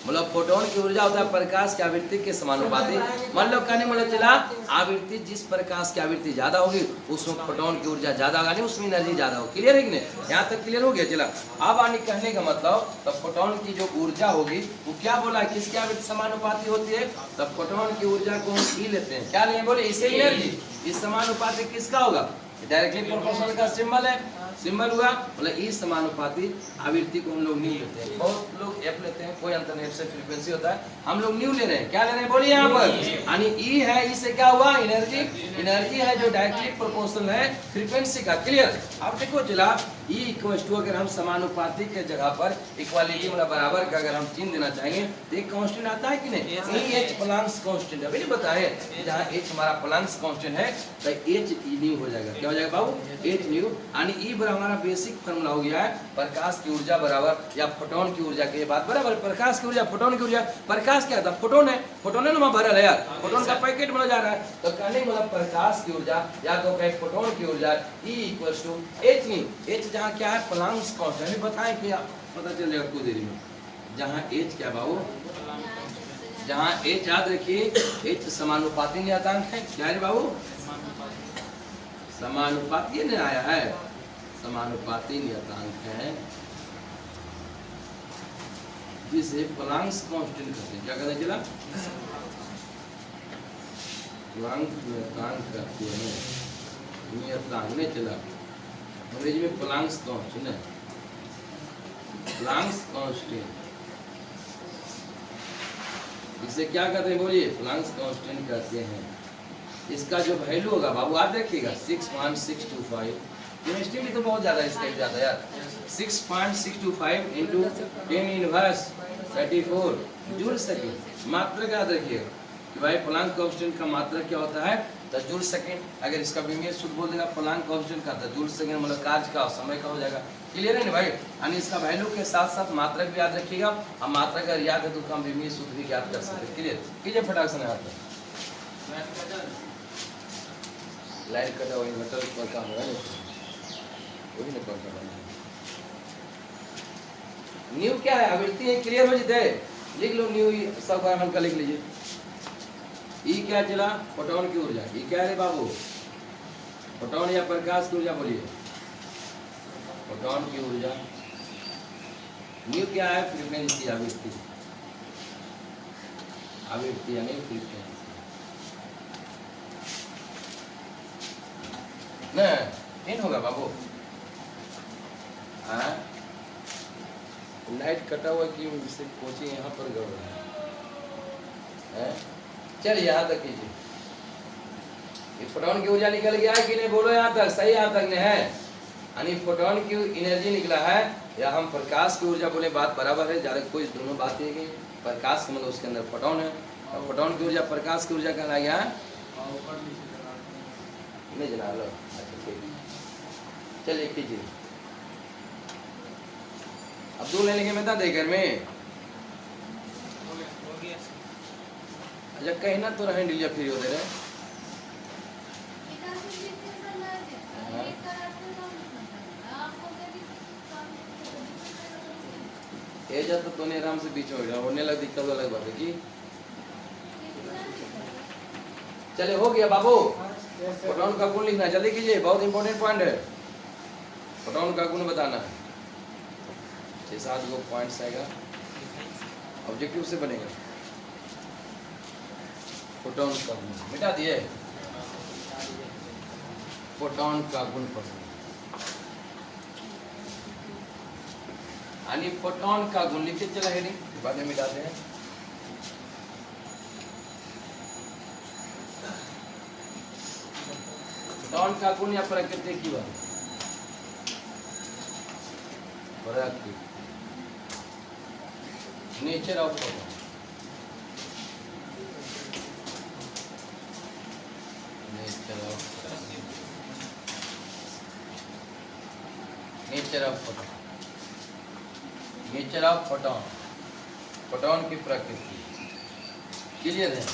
[SPEAKER 1] मतलब फोटोन की ऊर्जा होता है प्रकाश की आवृत्ति के समानुपाती। मतलब कहने मतलब चला, आवृत्ति जिस प्रकाश की आवृत्ति ज्यादा होगी उसमें फोटोन की ऊर्जा ज्यादा होगा, नहीं उसमें एनर्जी ज्यादा होगी। क्लियर है कि नहीं? यहाँ तक क्लियर हो गया? चला अब आने कहने का मतलब, तब फोटोन की जो ऊर्जा होगी वो क्या बोला, किसकी आवृत्ति समानुपाती होती है? तब फोटोन की ऊर्जा को हम ई लेते हैं। क्या लें बोले? इसे एनर्जी। इस समानुपाती किसका होगा? डायरेक्टली प्रोपोर्शनल का सिंबल है, सिंबल हुआ मतलब ई समानुपाती आवृत्ति को हम लोग न्यू लेते हैं। बहुत लोग एफ लेते हैं, कोई अंतर नहीं, इससे फ्रीक्वेंसी होता है। हम लोग न्यू ले रहे हैं। क्या ले रहे हैं बोलिए यहाँ पर? यानी ई है, ई से क्या हुआ? एनर्जी। एनर्जी है जो डायरेक्टली प्रोपोर्शनल है फ्रीक्वेंसी का। क्लियर? अब देखो जला ई इक्वल टू, अगर हम समानुपाती के जगह पर इक्वालिटी मतलब बराबर का अगर हम चिन्ह देना चाहेंगे तो एक कांस्टेंट आता है कि नहीं? H Planck's constant. अभी नहीं बताए, जहाँ एच हमारा प्लांक्स कांस्टेंट है तो एच ई न्यू हो जाएगा। क्या हो जाएगा बाबू? H new. यानी ई बराबर हमारा बेसिक फार्मूला हो गया है प्रकाश की ऊर्जा बराबर या फोटोन की ऊर्जा के। बात बराबर? प्रकाश की ऊर्जा, फोटोन की ऊर्जा। प्रकाश क्या था? फोटोन है, फोटोन है ना भरल है यार, फोटोन का पैकेट बना जा रहा है। तो कहने मतलब प्रकाश की ऊर्जा या तो कहे फोटोन की ऊर्जा E equal to H nu. H जहाँ क्या है? Planck's constant. बताएं कि पता चल जाएगा कुछ देरी में। जहाँ एच क्या बाबू? जहाँ एच याद रखिए, एच समानुपाती नियतांक है। क्या है बाबू? समानुपाती नहीं आया है, समानुपाती नियतांक है जिसे प्लांक्स कांस्टेंट कहते हैं। क्या कहते हैं चला? प्लांक नियतांक कहते हैं। नियतांक नहीं चला, अंग्रेजी में प्लांक्स कांस्टेंट है। प्लांक्स कांस्टेंट इसे क्या कहते हैं बोलिए? प्लांक्स कांस्टेंट कहते हैं। इसका जो वैल्यू होगा बाबू याद रखिएगा 6.625। केमिस्ट्री में तो बहुत ज्यादा इसका ज्यादा यार। 6.625 इंटू 10 इनवर्स 34 जूल सेकेंड। मात्रक याद रखिएगा कि भाई प्लांक कांस्टेंट का मात्रक क्या होता है? तो जूल सेकेंड। अगर इसका विमेय शुद्ध बोल देगा प्लांक कांस्टेंट का तो जूल सेकेंड मतलब कार्य का समय का हो जाएगा। क्लियर है ना भाई? यानी इसका वैल्यू के साथ साथ मात्रक भी याद रखिएगा। अब मात्रक अगर याद है तो हम विमेय शुद्ध भी याद कर सकते हैं। क्लियर? कीजिए फटाक से यहाँ पर। लाइट कटा हुआ इन्वर्टर पर काम हो रहा है, वही ना कौन सा न्यू क्या है? आवृत्ति है। क्लियर हो जाते? लिख लो न्यू सब बार हल्का लिख लीजिए। ई क्या चला? फोटोन की ऊर्जा। ई क्या है बाबू? फोटोन या प्रकाश की ऊर्जा बोलिए? फोटोन की ऊर्जा। न्यू क्या है? फ्रीक्वेंसी, आवृत्ति। आवृत्ति यानी फ्रीक्वेंसी ना इन होगा बाबू। हाँ लाइट कटा हुआ कि जिससे कोचिंग यहाँ पर गड़बड़ है। चलिए यहाँ तक कीजिए। ये फोटोन की ऊर्जा निकल गया है कि नहीं? बोलो यहाँ तक। सही यहाँ तक नहीं है। यानी फोटोन की एनर्जी निकला है या हम प्रकाश की ऊर्जा बोले, बात बराबर है, ज़्यादा कोई दोनों बात है कि प्रकाश का मतलब उसके अंदर फोटोन है, और फोटोन की ऊर्जा प्रकाश की ऊर्जा कहला गया है। नहीं जना लो, अच्छा ठीक, चलिए कीजिए। अब्दुल लेने के में था दे घर में, अच्छा कहीं ना तो रहें डिलिया फ्री होते रहे। ये जब तो दोनों आराम से बीच में हो गया, होने लग दिक्कत अलग बात है कि चले हो गया बाबू। फोटोन का गुण लिखना जल्दी कीजिए, बहुत इंपॉर्टेंट पॉइंट है, फोटोन का गुण बताना है। 6-7 गो पॉइंट्स आएगा, ऑब्जेक्टिव से बनेगा। फोटोन का गुण मिटा दिए, फोटोन का गुण पढ़ो, यानी फोटोन का गुण लिखते चला हेडिंग, बाद में मिटाते हैं। फोटोन का गुण या प्रकृति की बात, प्रकृति, nature of photon, nature of photon, nature of photon, photon की प्रकृति क्लियर है।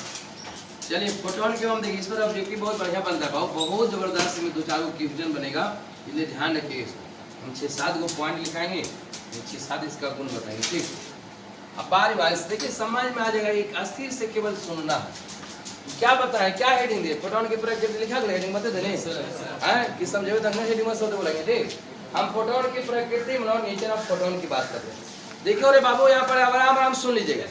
[SPEAKER 1] चलिए फोटोन के हम देखिए, इस पर ऑब्जेक्टिव बहुत बढ़िया बनता है, बहुत जबरदस्त में 2-4 गो क्वेश्चन बनेगा, इसलिए ध्यान रखिए इसको। हम 6-7 गो पॉइंट लिखाएंगे, 6-7 इसका गुण बताएंगे, ठीक। अब बारी बारी से देखिए समझ में आ जाएगा, एक अस्थिर से केवल सुनना है। क्या बताएं, क्या हेडिंग दिए, फोटोन की प्रकृति लिखा गया, हेडिंग बता देने हैं कि समझे तक हेडिंग में सोते बोलेंगे, ठीक। हम फोटोन की प्रकृति मतलब नेचर ऑफ फोटोन की बात करते हैं। देखिए अरे बाबू यहाँ पर आराम आराम सुन लीजिएगा,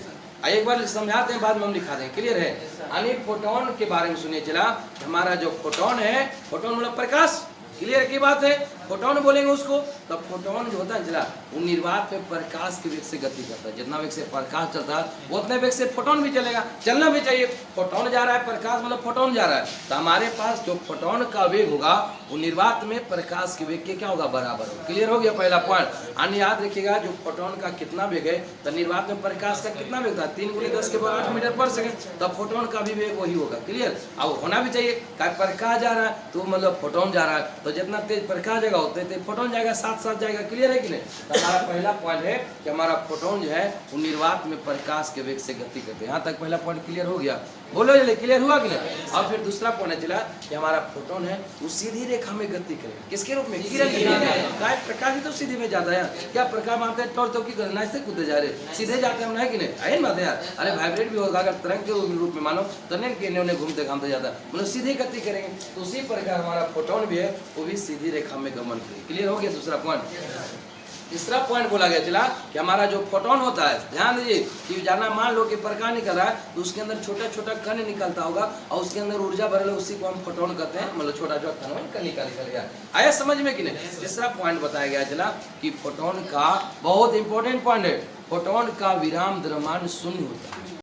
[SPEAKER 1] एक बार समझाते हैं, बाद में हम लिखा देंगे, क्लियर है। यानी फोटोन के बारे में सुनिए चला, हमारा जो फोटोन है, फोटोन मतलब प्रकाश, क्लियर की बात है। फोटोन बोलेंगे उसको, तब फोटोन जो होता है चला, वो निर्वात में प्रकाश के वेग से गति करता है, जितना वेग से प्रकाश चलता है वो उतने वेग से फोटोन भी चलेगा, चलना भी चाहिए। फोटोन जा रहा है, प्रकाश मतलब फोटोन जा रहा है, तो हमारे पास जो फोटोन का वेग होगा वो निर्वात में प्रकाश के वेग के क्या होगा, बराबर होगा। क्लियर हो गया पहला पॉइंट। अन्य याद रखिएगा, जो फोटोन का कितना वेग है, तो निर्वात में प्रकाश का कितना वेग था, 3 × 10⁸ मीटर पर सेकंड, तब फोटोन का भी वेग वही होगा, क्लियर। अब होना भी चाहिए, प्रकाश जा रहा है तो मतलब फोटोन जा रहा है, तो जितना तेज प्रकाश जाएगा उतने तेज फोटोन जाएगा, साथ साथ जाएगा, क्लियर है कि नहीं। तो हमारा पहला पॉइंट है कि हमारा फोटोन जो है वो निर्वात में प्रकाश के वेग से गति करते हैं। यहाँ तक पहला पॉइंट क्लियर हो गया, बोलो जल्दी, क्लियर हुआ कि नहीं। और फिर दूसरा पॉइंट चला कि हमारा फोटोन है वो सीधी रेखा में गति करेगा, किसके रूप में, किरण की, प्रकाश ही तो सीधी में जाता है, क्या प्रकाश मानते हैं टॉर्च तो की करना, इससे कूदे जा रहे, सीधे जाते हैं, कि नहीं, है ना बात यार। अरे वाइब्रेट भी होगा, अगर तरंग के रूप में मानो तो नहीं घूमते घामते जाता है, मतलब सीधी गति करेंगे, तो उसी प्रकार हमारा फोटोन भी है वो भी सीधी रेखा में गमन करेगा, क्लियर हो गया दूसरा पॉइंट। तीसरा पॉइंट बोला गया चला कि हमारा जो फोटोन होता है, ध्यान दीजिए कि जाना मान लो कि प्रकाश निकल रहा है तो उसके अंदर छोटा छोटा कण निकलता होगा और उसके अंदर ऊर्जा भरल, उसी को हम फोटोन कहते हैं, मतलब छोटा छोटा कण निकल गया। आया समझ में कि नहीं। तीसरा पॉइंट बताया गया चला कि फोटोन का बहुत इंपॉर्टेंट पॉइंट है, फोटोन का विराम द्रव्यमान शून्य होता है,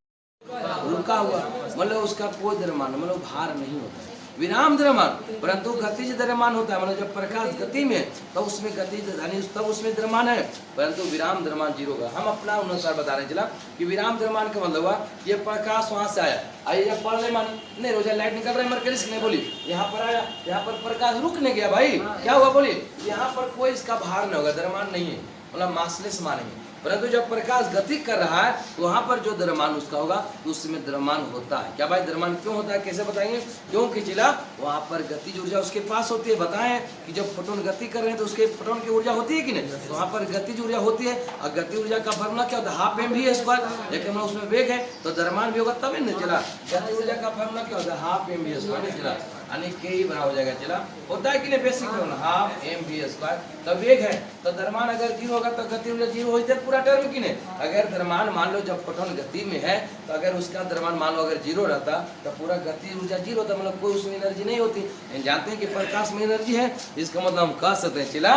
[SPEAKER 1] रुका हुआ, मतलब उसका कोई द्रव्यमान मतलब भार नहीं होता है, विराम द्रव्यमान, परंतु गतिज द्रव्यमान होता है, मतलब जब प्रकाश गति में तो उसमें गतिज यानी तब उसमें द्रव्यमान है, परंतु विराम द्रव्यमान 0 होगा। हम अपना अनुसार बता रहे चला कि विराम द्रव्यमान का मतलब हुआ ये प्रकाश वहां से आया, आइए जब पढ़ ले मान नहीं रोजा लाइट निकल रहा है मरकरी नहीं बोली, यहाँ पर आया, यहाँ पर प्रकाश रुक नहीं गया भाई, क्या हुआ बोली, यहाँ पर कोई इसका भार नहीं होगा, द्रव्यमान नहीं है, मतलब मासलेस मानेंगे, परंतु जब प्रकाश गति कर रहा है तो वहां पर जो द्रव्यमान उसका होगा तो उसमें द्रव्यमान होता है। क्या भाई द्रव्यमान क्यों होता है, कैसे बताएंगे, क्योंकि जिला वहां पर गतिज ऊर्जा उसके पास होती है। बताएं कि जब फोटोन गति कर रहे हैं तो उसके फोटोन की ऊर्जा होती है कि नहीं, तो वहां पर गतिज ऊर्जा होती है, और गति ऊर्जा का फॉर्मूला क्या होता है, हाफ mv², लेकिन उसमें वेग है तो द्रव्यमान भी होगा तभी नहीं चला। गति ऊर्जा का फॉर्मूला क्या होता है, हाफ mv² चला, यानी के ही बराबर हो जाएगा, चला होता है कि नहीं, बेसिक हाफ mv², तो वेग है तो द्रव्यमान अगर 0 होगा तो गति ऊर्जा 0 हो जाए पूरा टर्म की नहीं। अगर द्रव्यमान मान लो जब फोटोन गति में है तो अगर उसका द्रव्यमान मान लो अगर 0 रहता तो पूरा गति ऊर्जा 0 होता, मतलब कोई उसमें एनर्जी नहीं होती। जानते हैं कि प्रकाश में एनर्जी है, इसका मतलब हम कह सकते हैं चला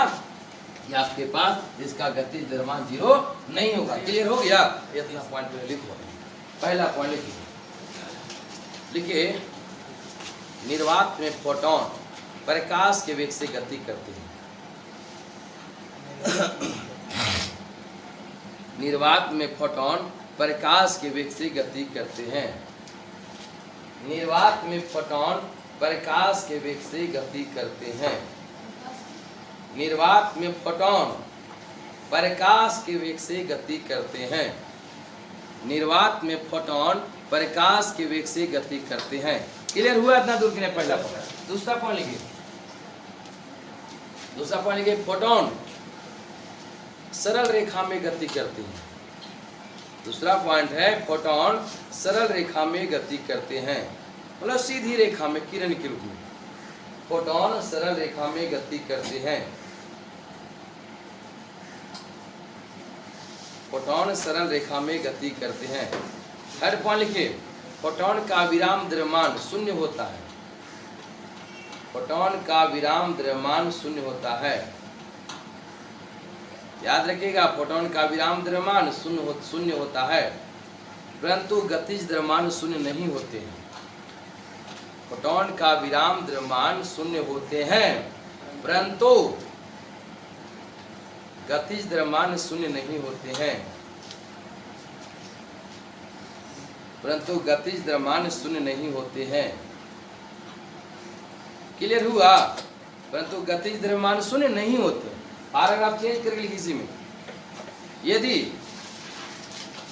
[SPEAKER 1] कि आपके पास इसका गति द्रव्यमान 0 नहीं होगा। क्लियर हो गया, इतना पॉइंट लिखो, पहला पॉइंट लिखिए, निर्वात में फोटोन प्रकाश के वेग से गति करते हैं। निर्वात में फोटोन प्रकाश के वेग से गति करते हैं। निर्वात में फोटोन प्रकाश के वेग से गति करते हैं। निर्वात में फोटोन प्रकाश के वेग से गति करते हैं। निर्वात में फोटोन प्रकाश के वेग से गति करते हैं। क्लियर हुआ इतना दूर के लिए? पहला पॉइंट। दूसरा पॉइंट लिखिए। दूसरा पॉइंट लिखिए, फोटोन सरल रेखा में गति करते हैं। दूसरा पॉइंट है फोटोन सरल रेखा में गति करते हैं, मतलब सीधी रेखा में, किरण के रूप में। फोटोन सरल रेखा में गति करते हैं। फोटोन सरल रेखा में गति करते हैं। थर्ड पॉइंट लिखिए, फोटोन का विराम द्रव्यमान शून्य होता है। फोटोन का विराम द्रव्यमान शून्य होता है। याद रखिएगा, फोटोन का विराम द्रव्यमान शून्य होता है, परंतु गतिज द्रव्यमान शून्य नहीं होते हैं। फोटोन का विराम द्रव्यमान शून्य होते हैं, परंतु गतिज द्रव्यमान शून्य नहीं होते हैं। परंतु गतिज द्रव्यमान शून्य नहीं होते हैं। क्लियर हुआ? परंतु गतिज द्रव्यमान शून्य नहीं होते। पैराग्राफ चेंज करके लिखिए इसी में। यदि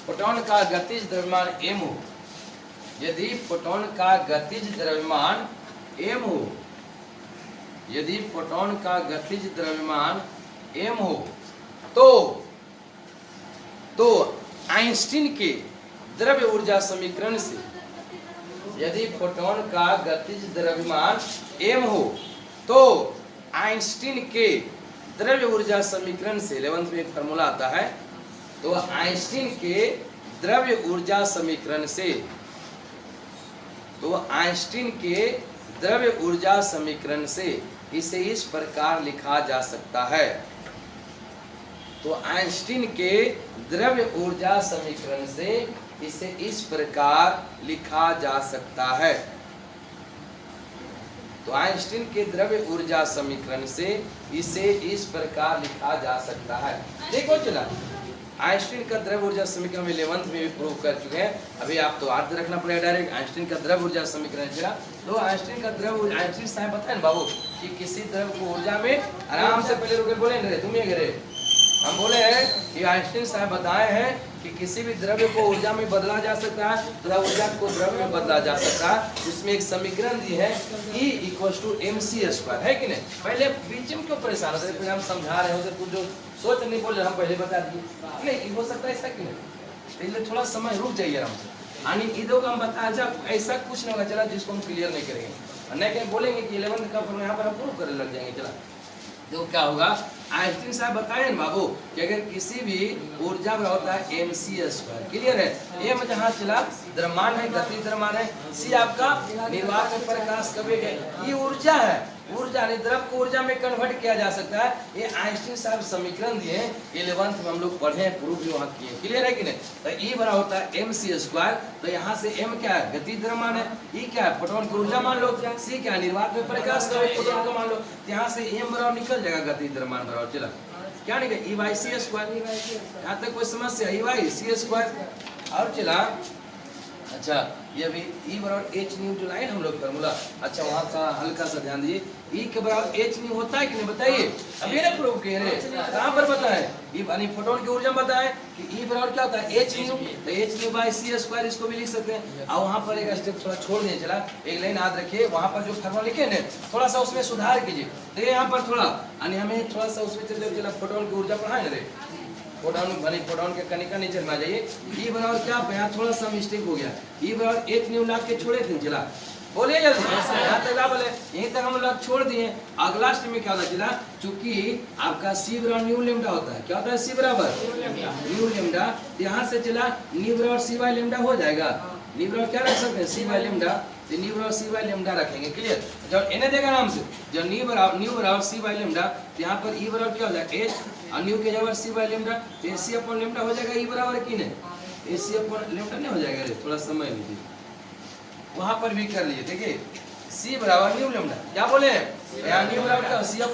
[SPEAKER 1] फोटोन का गतिज द्रव्यमान m हो, यदि फोटोन का गतिज द्रव्यमान m हो, यदि फोटोन का गतिज द्रव्यमान m हो, तो आइंस्टीन के द्रव्य ऊर्जा समीकरण से, यदि फोटोन का गतिज द्रव्यमान m हो, तो आइंस्टीन के द्रव्य ऊर्जा समीकरण से, 11th में एक फार्मूला आता है, तो आइंस्टीन के द्रव्य ऊर्जा समीकरण से, तो आइंस्टीन के द्रव्य ऊर्जा समीकरण से इसे इस प्रकार लिखा जा सकता है। तो आइंस्टीन के द्रव्य ऊर्जा समीकरण से इसे इस प्रकार लिखा जा सकता है। तो आइंस्टीन के द्रव्य ऊर्जा समीकरण से इसे इस प्रकार लिखा जा सकता है। देखो चला, आइंस्टीन का द्रव्य ऊर्जा समीकरण में 11th में भी प्रूव कर चुके हैं। अभी आप तो याद रखना पड़ेगा डायरेक्ट आइंस्टीन का द्रव्य ऊर्जा समीकरण चला। तो आइंस्टीन का द्रव्य, आइंस्टीन साहब बताए ना बाबू कि किसी द्रव्य को ऊर्जा में, आराम से पहले रुके बोले नहीं, तुम ये गिरे, हम बोले हैं कि आइंस्टीन साहब बताए हैं कि किसी भी द्रव्य को ऊर्जा में बदला जा सकता है, तथा ऊर्जा को द्रव्य में बदला जा सकता है। उसमें एक समीकरण दी है E = mc², है कि नहीं? पहले बीच में क्यों परेशान होते, फिर हम समझा रहे होते, कुछ जो सोच नहीं बोल रहे हम पहले बता दिए। नहीं हो सकता ऐसा कि नहीं, इसलिए थोड़ा समय रुक जाइए आराम से। यानी ईदों का हम बताया जा, ऐसा कुछ नहीं होगा चला जिसको हम क्लियर नहीं करेंगे। नहीं कहीं बोलेंगे कि 11th का यहाँ पर हम प्रूव करने लग जाएंगे। चला तो क्या होगा, आइंस्टीन साहब बताए ना बाबू कि अगर किसी भी ऊर्जा में होता है mc²। क्लियर है? m जहाँ चला द्रव्यमान है, गति द्रव्यमान है, c आपका निर्वात में प्रकाश का वेग है। ये ऊर्जा है, ऊर्जा नहीं, द्रव को ऊर्जा में कन्वर्ट किया जा सकता है। ये आइंस्टीन साहब समीकरण दिए हैं, 11th में हम लोग पढ़े हैं, प्रूफ भी वहाँ किए। क्लियर है कि नहीं? तो E बड़ा होता है mc²। तो यहाँ से m क्या है, गति द्रव्यमान है, E क्या है, फोटोन की ऊर्जा मान लो, C क्या है, निर्वात में प्रकाश का वेग, फोटोन का मान लो। यहाँ से m बराबर निकल जाएगा गति द्रव्यमान बराबर। चला क्या निकल, E/c²। यहाँ तक कोई समस्या, E/c²। और चला अच्छा, ये अभी E बराबर h न्यू जो लाइन हम लोग फार्मूला, अच्छा वहाँ का हल्का सा ध्यान दीजिए। E के बराबर h न्यू होता है कि नहीं बताइए? अभी ना प्रूव किए रे, कहाँ पर बताए? E यानी फोटोन की ऊर्जा बताए कि E बराबर क्या होता है, h न्यू। तो h न्यू/c², इसको भी लिख सकते हैं। और वहाँ पर एक स्टेप थोड़ा छोड़ दिए, चला एक लाइन याद रखिए, वहाँ पर जो फार्मूला लिखे ना थोड़ा सा उसमें सुधार कीजिए। तो यहाँ पर थोड़ा यानी हमें थोड़ा सा उसमें चला फोटोन की ऊर्जा पढ़ाए ना रे, फोटोन के कनिका नीचे में आ जाइए। E बराबर क्या, यहाँ थोड़ा सा मिस्टेक हो गया, E बराबर h न्यू ला के छोड़े थे। चला बोलिए जल्दी, यहाँ तक बोले, यहीं तक हम लोग छोड़ दिए। अगला स्टेप में क्या होता है चला, चूंकि आपका C बराबर न्यू लेमडा होता है, क्या होता है C बराबर न्यू लेमडा। यहाँ से चला न्यू बराबर C/λ हो जाएगा। न्यू बराबर क्या रख सकते हैं, C/λ। तो न्यू बराबर C/λ रखेंगे। क्लियर? जब इन्हें देगा नाम से, जब न्यू बराबर C/λ, तो यहाँ पर E बराबर क्या हो जाएगा h, और न्यू के जगह C/λ, तो AC/λ हो जाएगा। E बराबर की नहीं, AC/λ नहीं हो जाएगा रे, थोड़ा समय लीजिए, वहां पर भी कर लिए। देखिए C बराबर न्यू लेमडा, क्या बोले यहाँ न्यू बराबर क्या, C/λ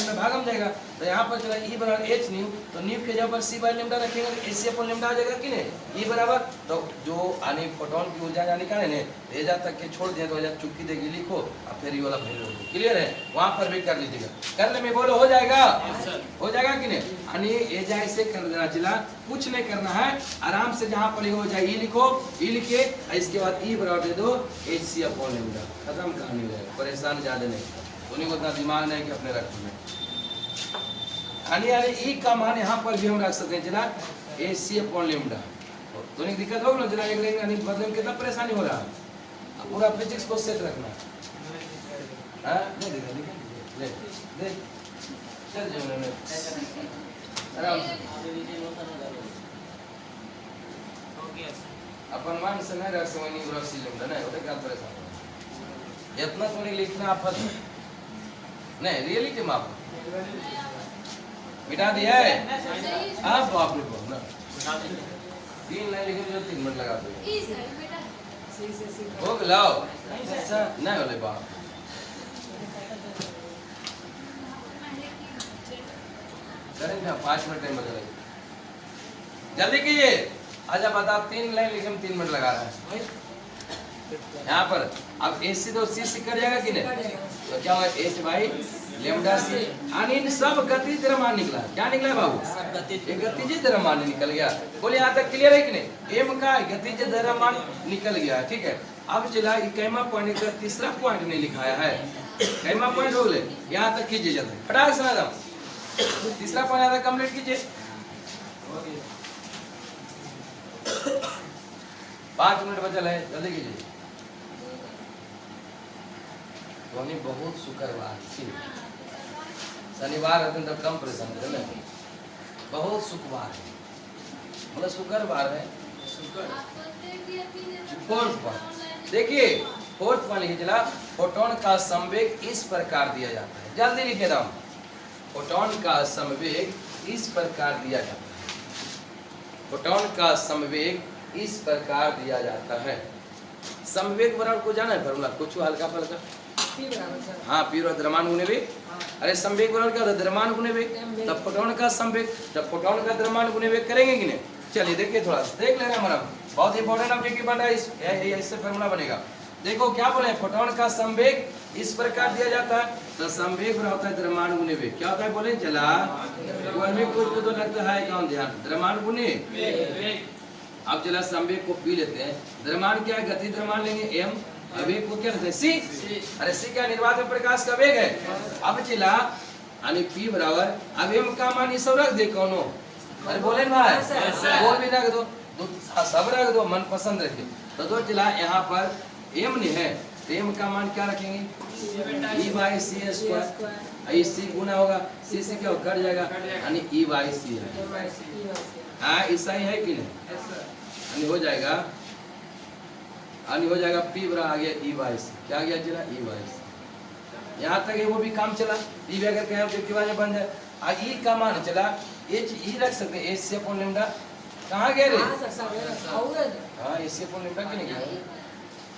[SPEAKER 1] में भागम जाएगा। तो यहाँ पर चला ई बराबर एच न्यू, तो न्यू के जगह पर सी बाई लेमडा रखेंगे तो एच सी अपॉन लेमडा आ जाएगा कि नहीं। ई बराबर तो जो आने फोटोन की ऊर्जा जाने का नहीं एजा तक के छोड़ दिया तो एजा चुटकी देगी लिखो और फिर ये वाला वैल्यू होगी। क्लियर है, वहाँ पर भी कर लीजिएगा। करने में बोलो हो जाएगा, हो जाएगा कि नहीं। यानी एजा ऐसे कर देना चला, कुछ नहीं करना है, आराम से जहाँ पर हो जाए ई लिखो, ई लिखिए इसके बाद ई बराबर दे दो एच सी अपॉन लेमडा, खत्म कहानी हो जाएगा। परेशान ज्यादा नहीं, उन्हीं को उतना दिमाग नहीं कि अपने रख में। यानी ई का मान यहाँ पर भी हम रख सकते हैं चला ए सी अपॉन लेमडा। तो नहीं दिक्कत होगी ना जरा एक लाइन यानी बदलने में कितना परेशानी हो रहा है। पूरा फिजिक्स को सेट रखना है। नहीं दिक्कत ले दे चल जाओ ना आराम से अपन मान से नहीं रख समय नहीं ग्रॉस लेमडा नहीं होता क्या परेशान इतना तो नहीं लिखना आफत नहीं रियलिटी माप मिटा दिया है आप बाप रे बाप ना 3 लाइन लिखे जो 3 मिनट लगा दो हो लाओ नहीं होले बाप करेंगे ना 5 मिनट टाइम बचा जल्दी कीजिए। अच्छा बताओ 3 लाइन लिखे में 3 मिनट लगा रहा है यहाँ पर। अब ए सी तो सी कर जाएगा कि नहीं तो क्या होगा एच बाई लेमडा सी। यानी इन सब गतिज द्रव्यमान निकला। क्या निकला बाबू ये गतिज द्रव्यमान निकल गया। बोले यहाँ तक क्लियर है कि नहीं। एम का गतिज द्रव्यमान निकल गया ठीक है। अब चला कैमा पॉइंट का तीसरा पॉइंट नहीं लिखाया है। कैमा पॉइंट हो गए यहाँ तक कीजिए जल्दी फटाक से ना तीसरा पॉइंट आता कंप्लीट कीजिए 5 मिनट बचल है जल्दी कीजिए। धोनी बहुत शुक्रवार शनिवार रहते तो कम परेशान करे बहुत शुक्रवार है मतलब शुक्रवार है फोर्थ पॉइंट देखिए फोर्थ पॉइंट लिखे चला फोटोन का संवेग इस प्रकार दिया जाता है। जल्दी लिखे दाम फोटोन का संवेग इस प्रकार दिया जाता है। फोटोन का संवेग इस प्रकार दिया जाता है। संवेग बराबर को जाना है फॉर्मूला कुछ हल्का फल्का हाँ पी द्रव्यमान गुने वेग। अरे संवेग बराबर क्या होता है द्रव्यमान गुने वेग। तब फोटोन का संवेग जब फोटोन का द्रव्यमान गुने वेग करेंगे कि नहीं। चलिए देखिए थोड़ा देख लेना हमारा बहुत इंपॉर्टेंट ऑब्जेक्टिव बन रहा है इससे फॉर्मूला बनेगा। देखो क्या बोले फोटोन का संवेग इस प्रकार दिया जाता है तो संवेग बराबर होता है द्रव्यमान गुने वेग। क्या होता है बोले चला कुछ को तो लगता है कौन ध्यान द्रव्यमान गुने अब चला संवेग को पी लेते हैं। द्रव्यमान क्या है गति द्रव्यमान लेंगे एम वेग को क्या कहते हैं सी। अरे सी क्या निर्वात में प्रकाश का वेग है। अब चला यानी पी बराबर अब एम का मान ये सब रख दे कौनो अरे बोले भाई बोल भी रख दो सब रख दो मन पसंद रखे तो दो चला यहाँ पर एम नहीं है तो एम का मान क्या रखेंगे ई बाई सी स्क्वायर सी गुना होगा सी से क्या कट जाएगा यानी ई बाई सी है। हाँ ऐसा ही है कि नहीं यानी हो जाएगा यानी हो जाएगा पी बराबर आ गया ई बाई सी क्या गया चला ई बाई सी। यहाँ तक है वो भी काम चला ई अगर कहें ऑब्जेक्टिव वाले बन जाए आ ई का मान चला एच ई रख सकते हैं एच सी अपॉन लेमडा कहाँ गए रे हाँ एच सी अपॉन लेमडा क्यों नहीं गया।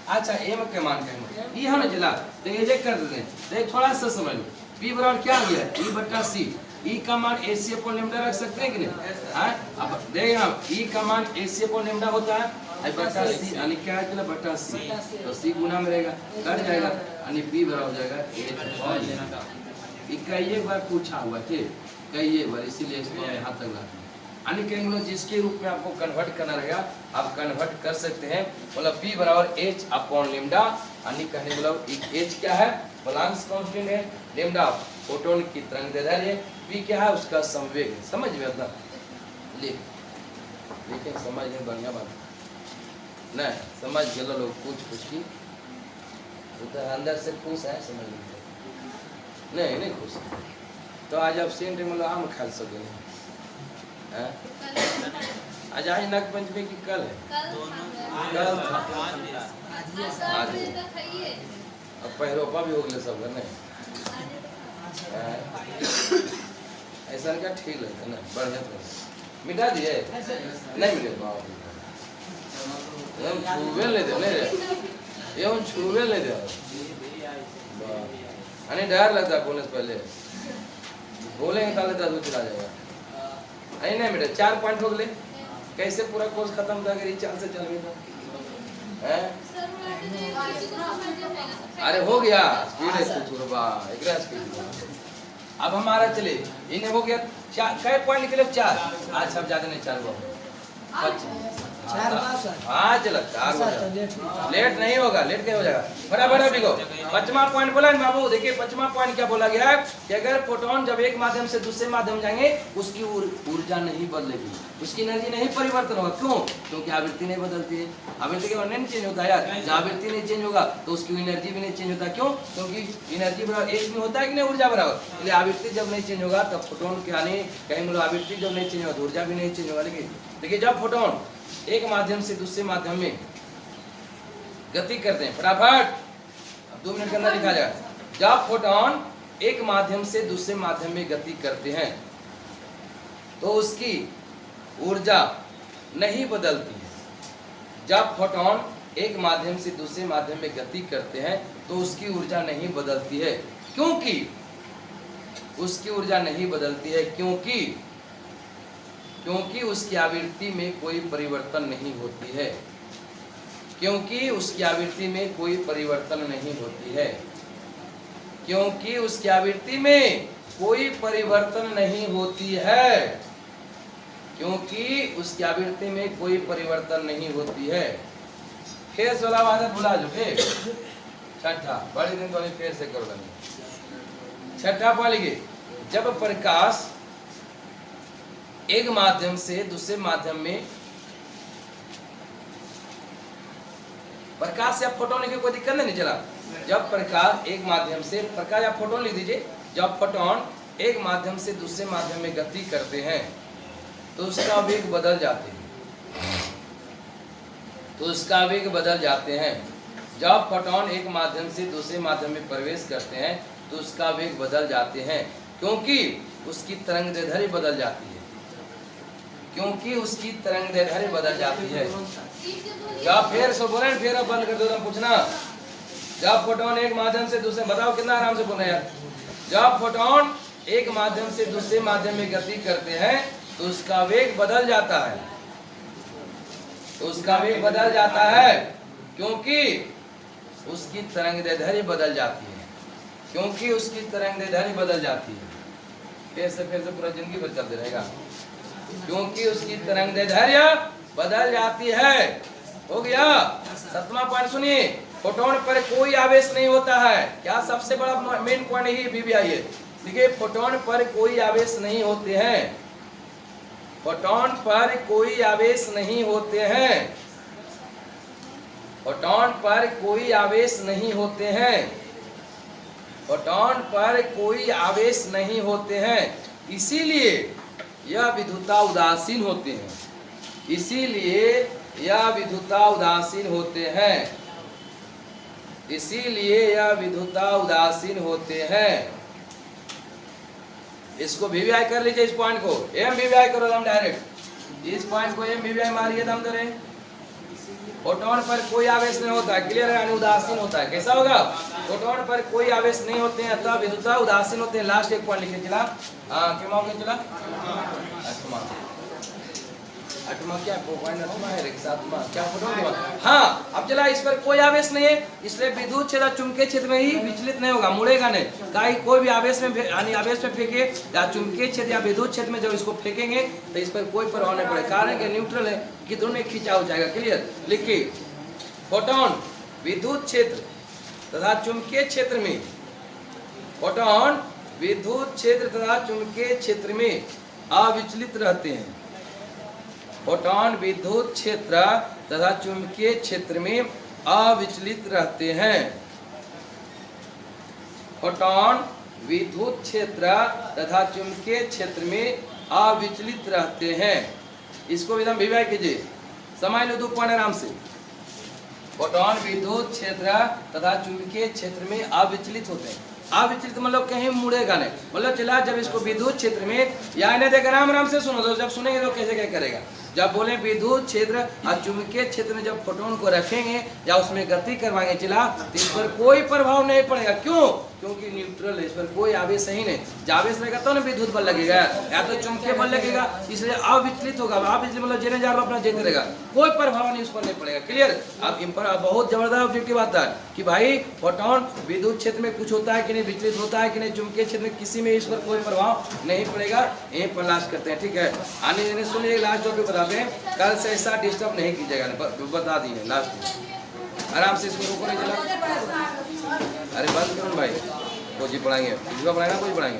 [SPEAKER 1] अच्छा एम के मान कहेंगे ई है ना चला तो ये कर देते हैं थोड़ा सा समझ लो पी बराबर क्या गया ई बटा सी ई का मान एच सी अपॉन लेमडा रख सकते हैं कि नहीं। हाँ अब देखिए आप ई का मान एच सी अपॉन लेमडा होता है बटा सी यानी क्या है चला बटा सी तो सी गुना में रहेगा कट जाएगा यानी पी बराबर हो जाएगा एच कई एक बार पूछा हुआ ठीक कई एक बार इसीलिए इसको यहाँ तक ला यानी कहेंगे जिसके रूप में आपको कन्वर्ट करना रहेगा आप कन्वर्ट कर सकते हैं। मतलब पी बराबर एच अपॉन लेमडा यानी कहने मतलब एच क्या है प्लांक्स कांस्टेंट है लेमडा फोटोन की तरंगदैर्घ्य पी क्या है उसका संवेग समझ में आता लेकिन समझ में बढ़िया बात नहीं समझ गए लोग कुछ की उधर अंदर से खुश है समझ नहीं खुश तो आज आप सेंट मतलब आम खा सके आज आज नाग पंचमी की कल है कल अब पैरोपा भी हो गए सब ने ऐसा क्या ठीक लगता है ना बढ़िया मिटा दिए नहीं मिले छुवे ले दे नहीं एवं छुवे ले दे अरे डर लगता बोले पहले बोलेंगे ताले 10 बजे चला जाएगा। नहीं नहीं बेटा 4 पॉइंट हो गए, कैसे पूरा कोर्स खत्म था अगर ये 4 से चल गया हैं? अरे हो गया स्पीड है तुरबा एकरा स्पीड। अब हमारा चले इन्हें हो गया 4 कै पॉइंट निकले 4। आज सब ज्यादा नहीं 4 हुआ 5 हाँ चला 4 हो जाएगा। लेट नहीं होगा, लेट क्या हो जाएगा बराबर। अभी को 5वां पॉइंट बोला ना बाबू, देखिए 5वां पॉइंट क्या बोला गया है कि अगर फोटोन जब एक माध्यम से दूसरे माध्यम जाएंगे उसकी ऊर्जा नहीं बदलेगी, उसकी एनर्जी नहीं परिवर्तन होगा। क्यों? क्योंकि आवृत्ति नहीं बदलती है। आवृत्ति के नहीं चेंज होता है यार, जब आवृत्ति नहीं चेंज होगा तो उसकी एनर्जी भी नहीं चेंज होता। क्यों? क्योंकि एनर्जी बराबर एक में होता है कि नहीं ऊर्जा बराबर, इसलिए आवृत्ति जब नहीं चेंज होगा तब फोटोन के आने कहीं मतलब आवृत्ति जब नहीं चेंज होगा तो ऊर्जा भी नहीं चेंज होगा। लेकिन देखिए जब फोटोन एक माध्यम से दूसरे माध्यम में गति करते हैं, फटाफट अब 2 मिनट के अंदर लिखा जाए। जब फोटोन एक माध्यम से दूसरे माध्यम में गति करते हैं तो उसकी ऊर्जा नहीं बदलती है। जब फोटोन एक माध्यम से दूसरे माध्यम में गति करते हैं तो उसकी ऊर्जा नहीं बदलती है, क्योंकि उसकी ऊर्जा नहीं बदलती है क्योंकि उसकी आवृत्ति में कोई परिवर्तन नहीं होती है। क्योंकि उसकी आवृत्ति में कोई परिवर्तन नहीं होती है। क्योंकि उसकी आवृत्ति में कोई परिवर्तन नहीं होती है। क्योंकि उसकी आवृत्ति में कोई परिवर्तन नहीं होती है। फिर 16 आदत भुला जो फिर 6ठा बड़े दिन वाले फिर से करो बनी 6ठा पढ़िए। जब प्रकाश एक माध्यम से दूसरे माध्यम में, प्रकाश या फोटोन लिखे कोई दिक्कत नहीं चला। जब प्रकाश एक माध्यम से, प्रकाश या फोटोन लिख दीजिए, जब फोटोन एक माध्यम से दूसरे माध्यम में गति करते हैं तो उसका वेग बदल जाते हैं। जब फोटोन एक माध्यम से दूसरे माध्यम में प्रवेश करते हैं तो उसका वेग बदल जाते हैं, क्योंकि उसकी तरंगदैर्ध्य बदल जाती है। जब फिर से बोले फिर अब बंद कर दो पूछना। जब फोटोन एक माध्यम से दूसरे, बताओ कितना आराम से बोल रहे हैं। जब फोटोन एक माध्यम से दूसरे माध्यम में गति करते हैं तो उसका वेग बदल जाता है, क्योंकि उसकी तरंगदैर्ध्य बदल जाती है। फिर से पूरा जिंदगी भर चलते रहेगा, क्योंकि उसकी तरंगदैर्ध्य बदल जाती है। हो गया। 7वां पॉइंट सुनिए, फोटोन पर कोई आवेश नहीं होता है। क्या सबसे बड़ा मेन पॉइंट यही बीबीआई है। देखिए फोटोन पर कोई आवेश नहीं होते हैं। फोटोन पर कोई आवेश नहीं होते हैं। फोटोन पर कोई आवेश नहीं होते हैं। फोटोन पर कोई आवेश नहीं होते हैं, इसीलिए यह विद्युता उदासीन होते हैं। इसीलिए यह विद्युता उदासीन होते हैं। इसको वीवीआई कर लीजिए। इस पॉइंट को एम वीवीआई करो हम डायरेक्ट। इस पॉइंट को एम वीवीआई मारिए दम दरे। फोटोन पर कोई आवेश नहीं होता है, क्लियर है, यानी उदासीन होता है। कैसा होगा? फोटोन पर कोई आवेश नहीं होते हैं अतः विद्युता उदासीन होते हैं। लास्ट एक पॉइंट लिखे चला। क्या हो गया चला? आठवां क्या पॉइंट? आठवां है रे, सातवां क्या फोटोन? हाँ, अब चला इस पर कोई आवेश नहीं है, इसलिए विद्युत क्षेत्र चुंबकीय क्षेत्र में ही विचलित नहीं होगा, मुड़ेगा नहीं। कहीं कोई भी आवेश में यानी आवेश में फेंके या चुंबकीय क्षेत्र या विद्युत क्षेत्र में जब इसको फेंकेंगे तो इस पर कोई प्रभाव नहीं पड़ेगा, कारण कि न्यूट्रल है कि दोनों में खिंचाव हो जाएगा। क्लियर? लिखिए, फोटोन विद्युत क्षेत्र तथा चुंबकीय क्षेत्र में, फोटोन विद्युत क्षेत्र तथा चुंबकीय क्षेत्र में अविचलित रहते हैं। फोटोन विद्युत क्षेत्र तथा चुंबकीय क्षेत्र में अविचलित रहते हैं। फोटोन विद्युत क्षेत्र तथा चुंबकीय क्षेत्र में अविचलित रहते हैं। इसको एकदम विवाह कीजिए, समझ लो 2 पॉइंट आराम से। फोटोन विद्युत क्षेत्र तथा चुंबकीय क्षेत्र में अविचलित होते हैं। अविचलित मतलब कहीं मुड़ेगा नहीं, मतलब चला जब इसको विद्युत क्षेत्र में, या इन्हें देख आराम से सुनो, तो जब सुनेंगे तो कैसे क्या करेगा। जब बोले विद्युत क्षेत्र और चुंबकीय क्षेत्र में जब फोटोन को रखेंगे या उसमें गति करवाएंगे चला, तो इस पर कोई प्रभाव नहीं पड़ेगा। क्यों? क्योंकि न्यूट्रल है, इस पर कोई आवेश ही नहीं। जब आवेश रहेगा तो ना विद्युत बल लगेगा, या तो चुंबकीय बल लगेगा, इसलिए अविचलित होगा। अविचलित मतलब जेने जा रहा अपना जेते रहेगा, कोई प्रभाव नहीं उस पर नहीं पड़ेगा। क्लियर। अब इन पर बहुत जबरदस्त ऑब्जेक्टिव आता है कि भाई फोटोन विद्युत क्षेत्र में कुछ होता है कि नहीं, विचलित होता है कि नहीं, चुंबकीय क्षेत्र में किसी में इस पर कोई प्रभाव नहीं पड़ेगा। यहीं पर लास्ट करते हैं, ठीक है। आने जाने सुनिए, लास्ट टॉपिक बताते हैं, कल से ऐसा डिस्टर्ब नहीं कीजिएगा, बता दिए लास्ट। आराम से इसको रोको नहीं चला। अरे बंद करो भाई, कोई पढ़ाएंगे, पढ़ाएंगे कोई पढ़ाएंगे।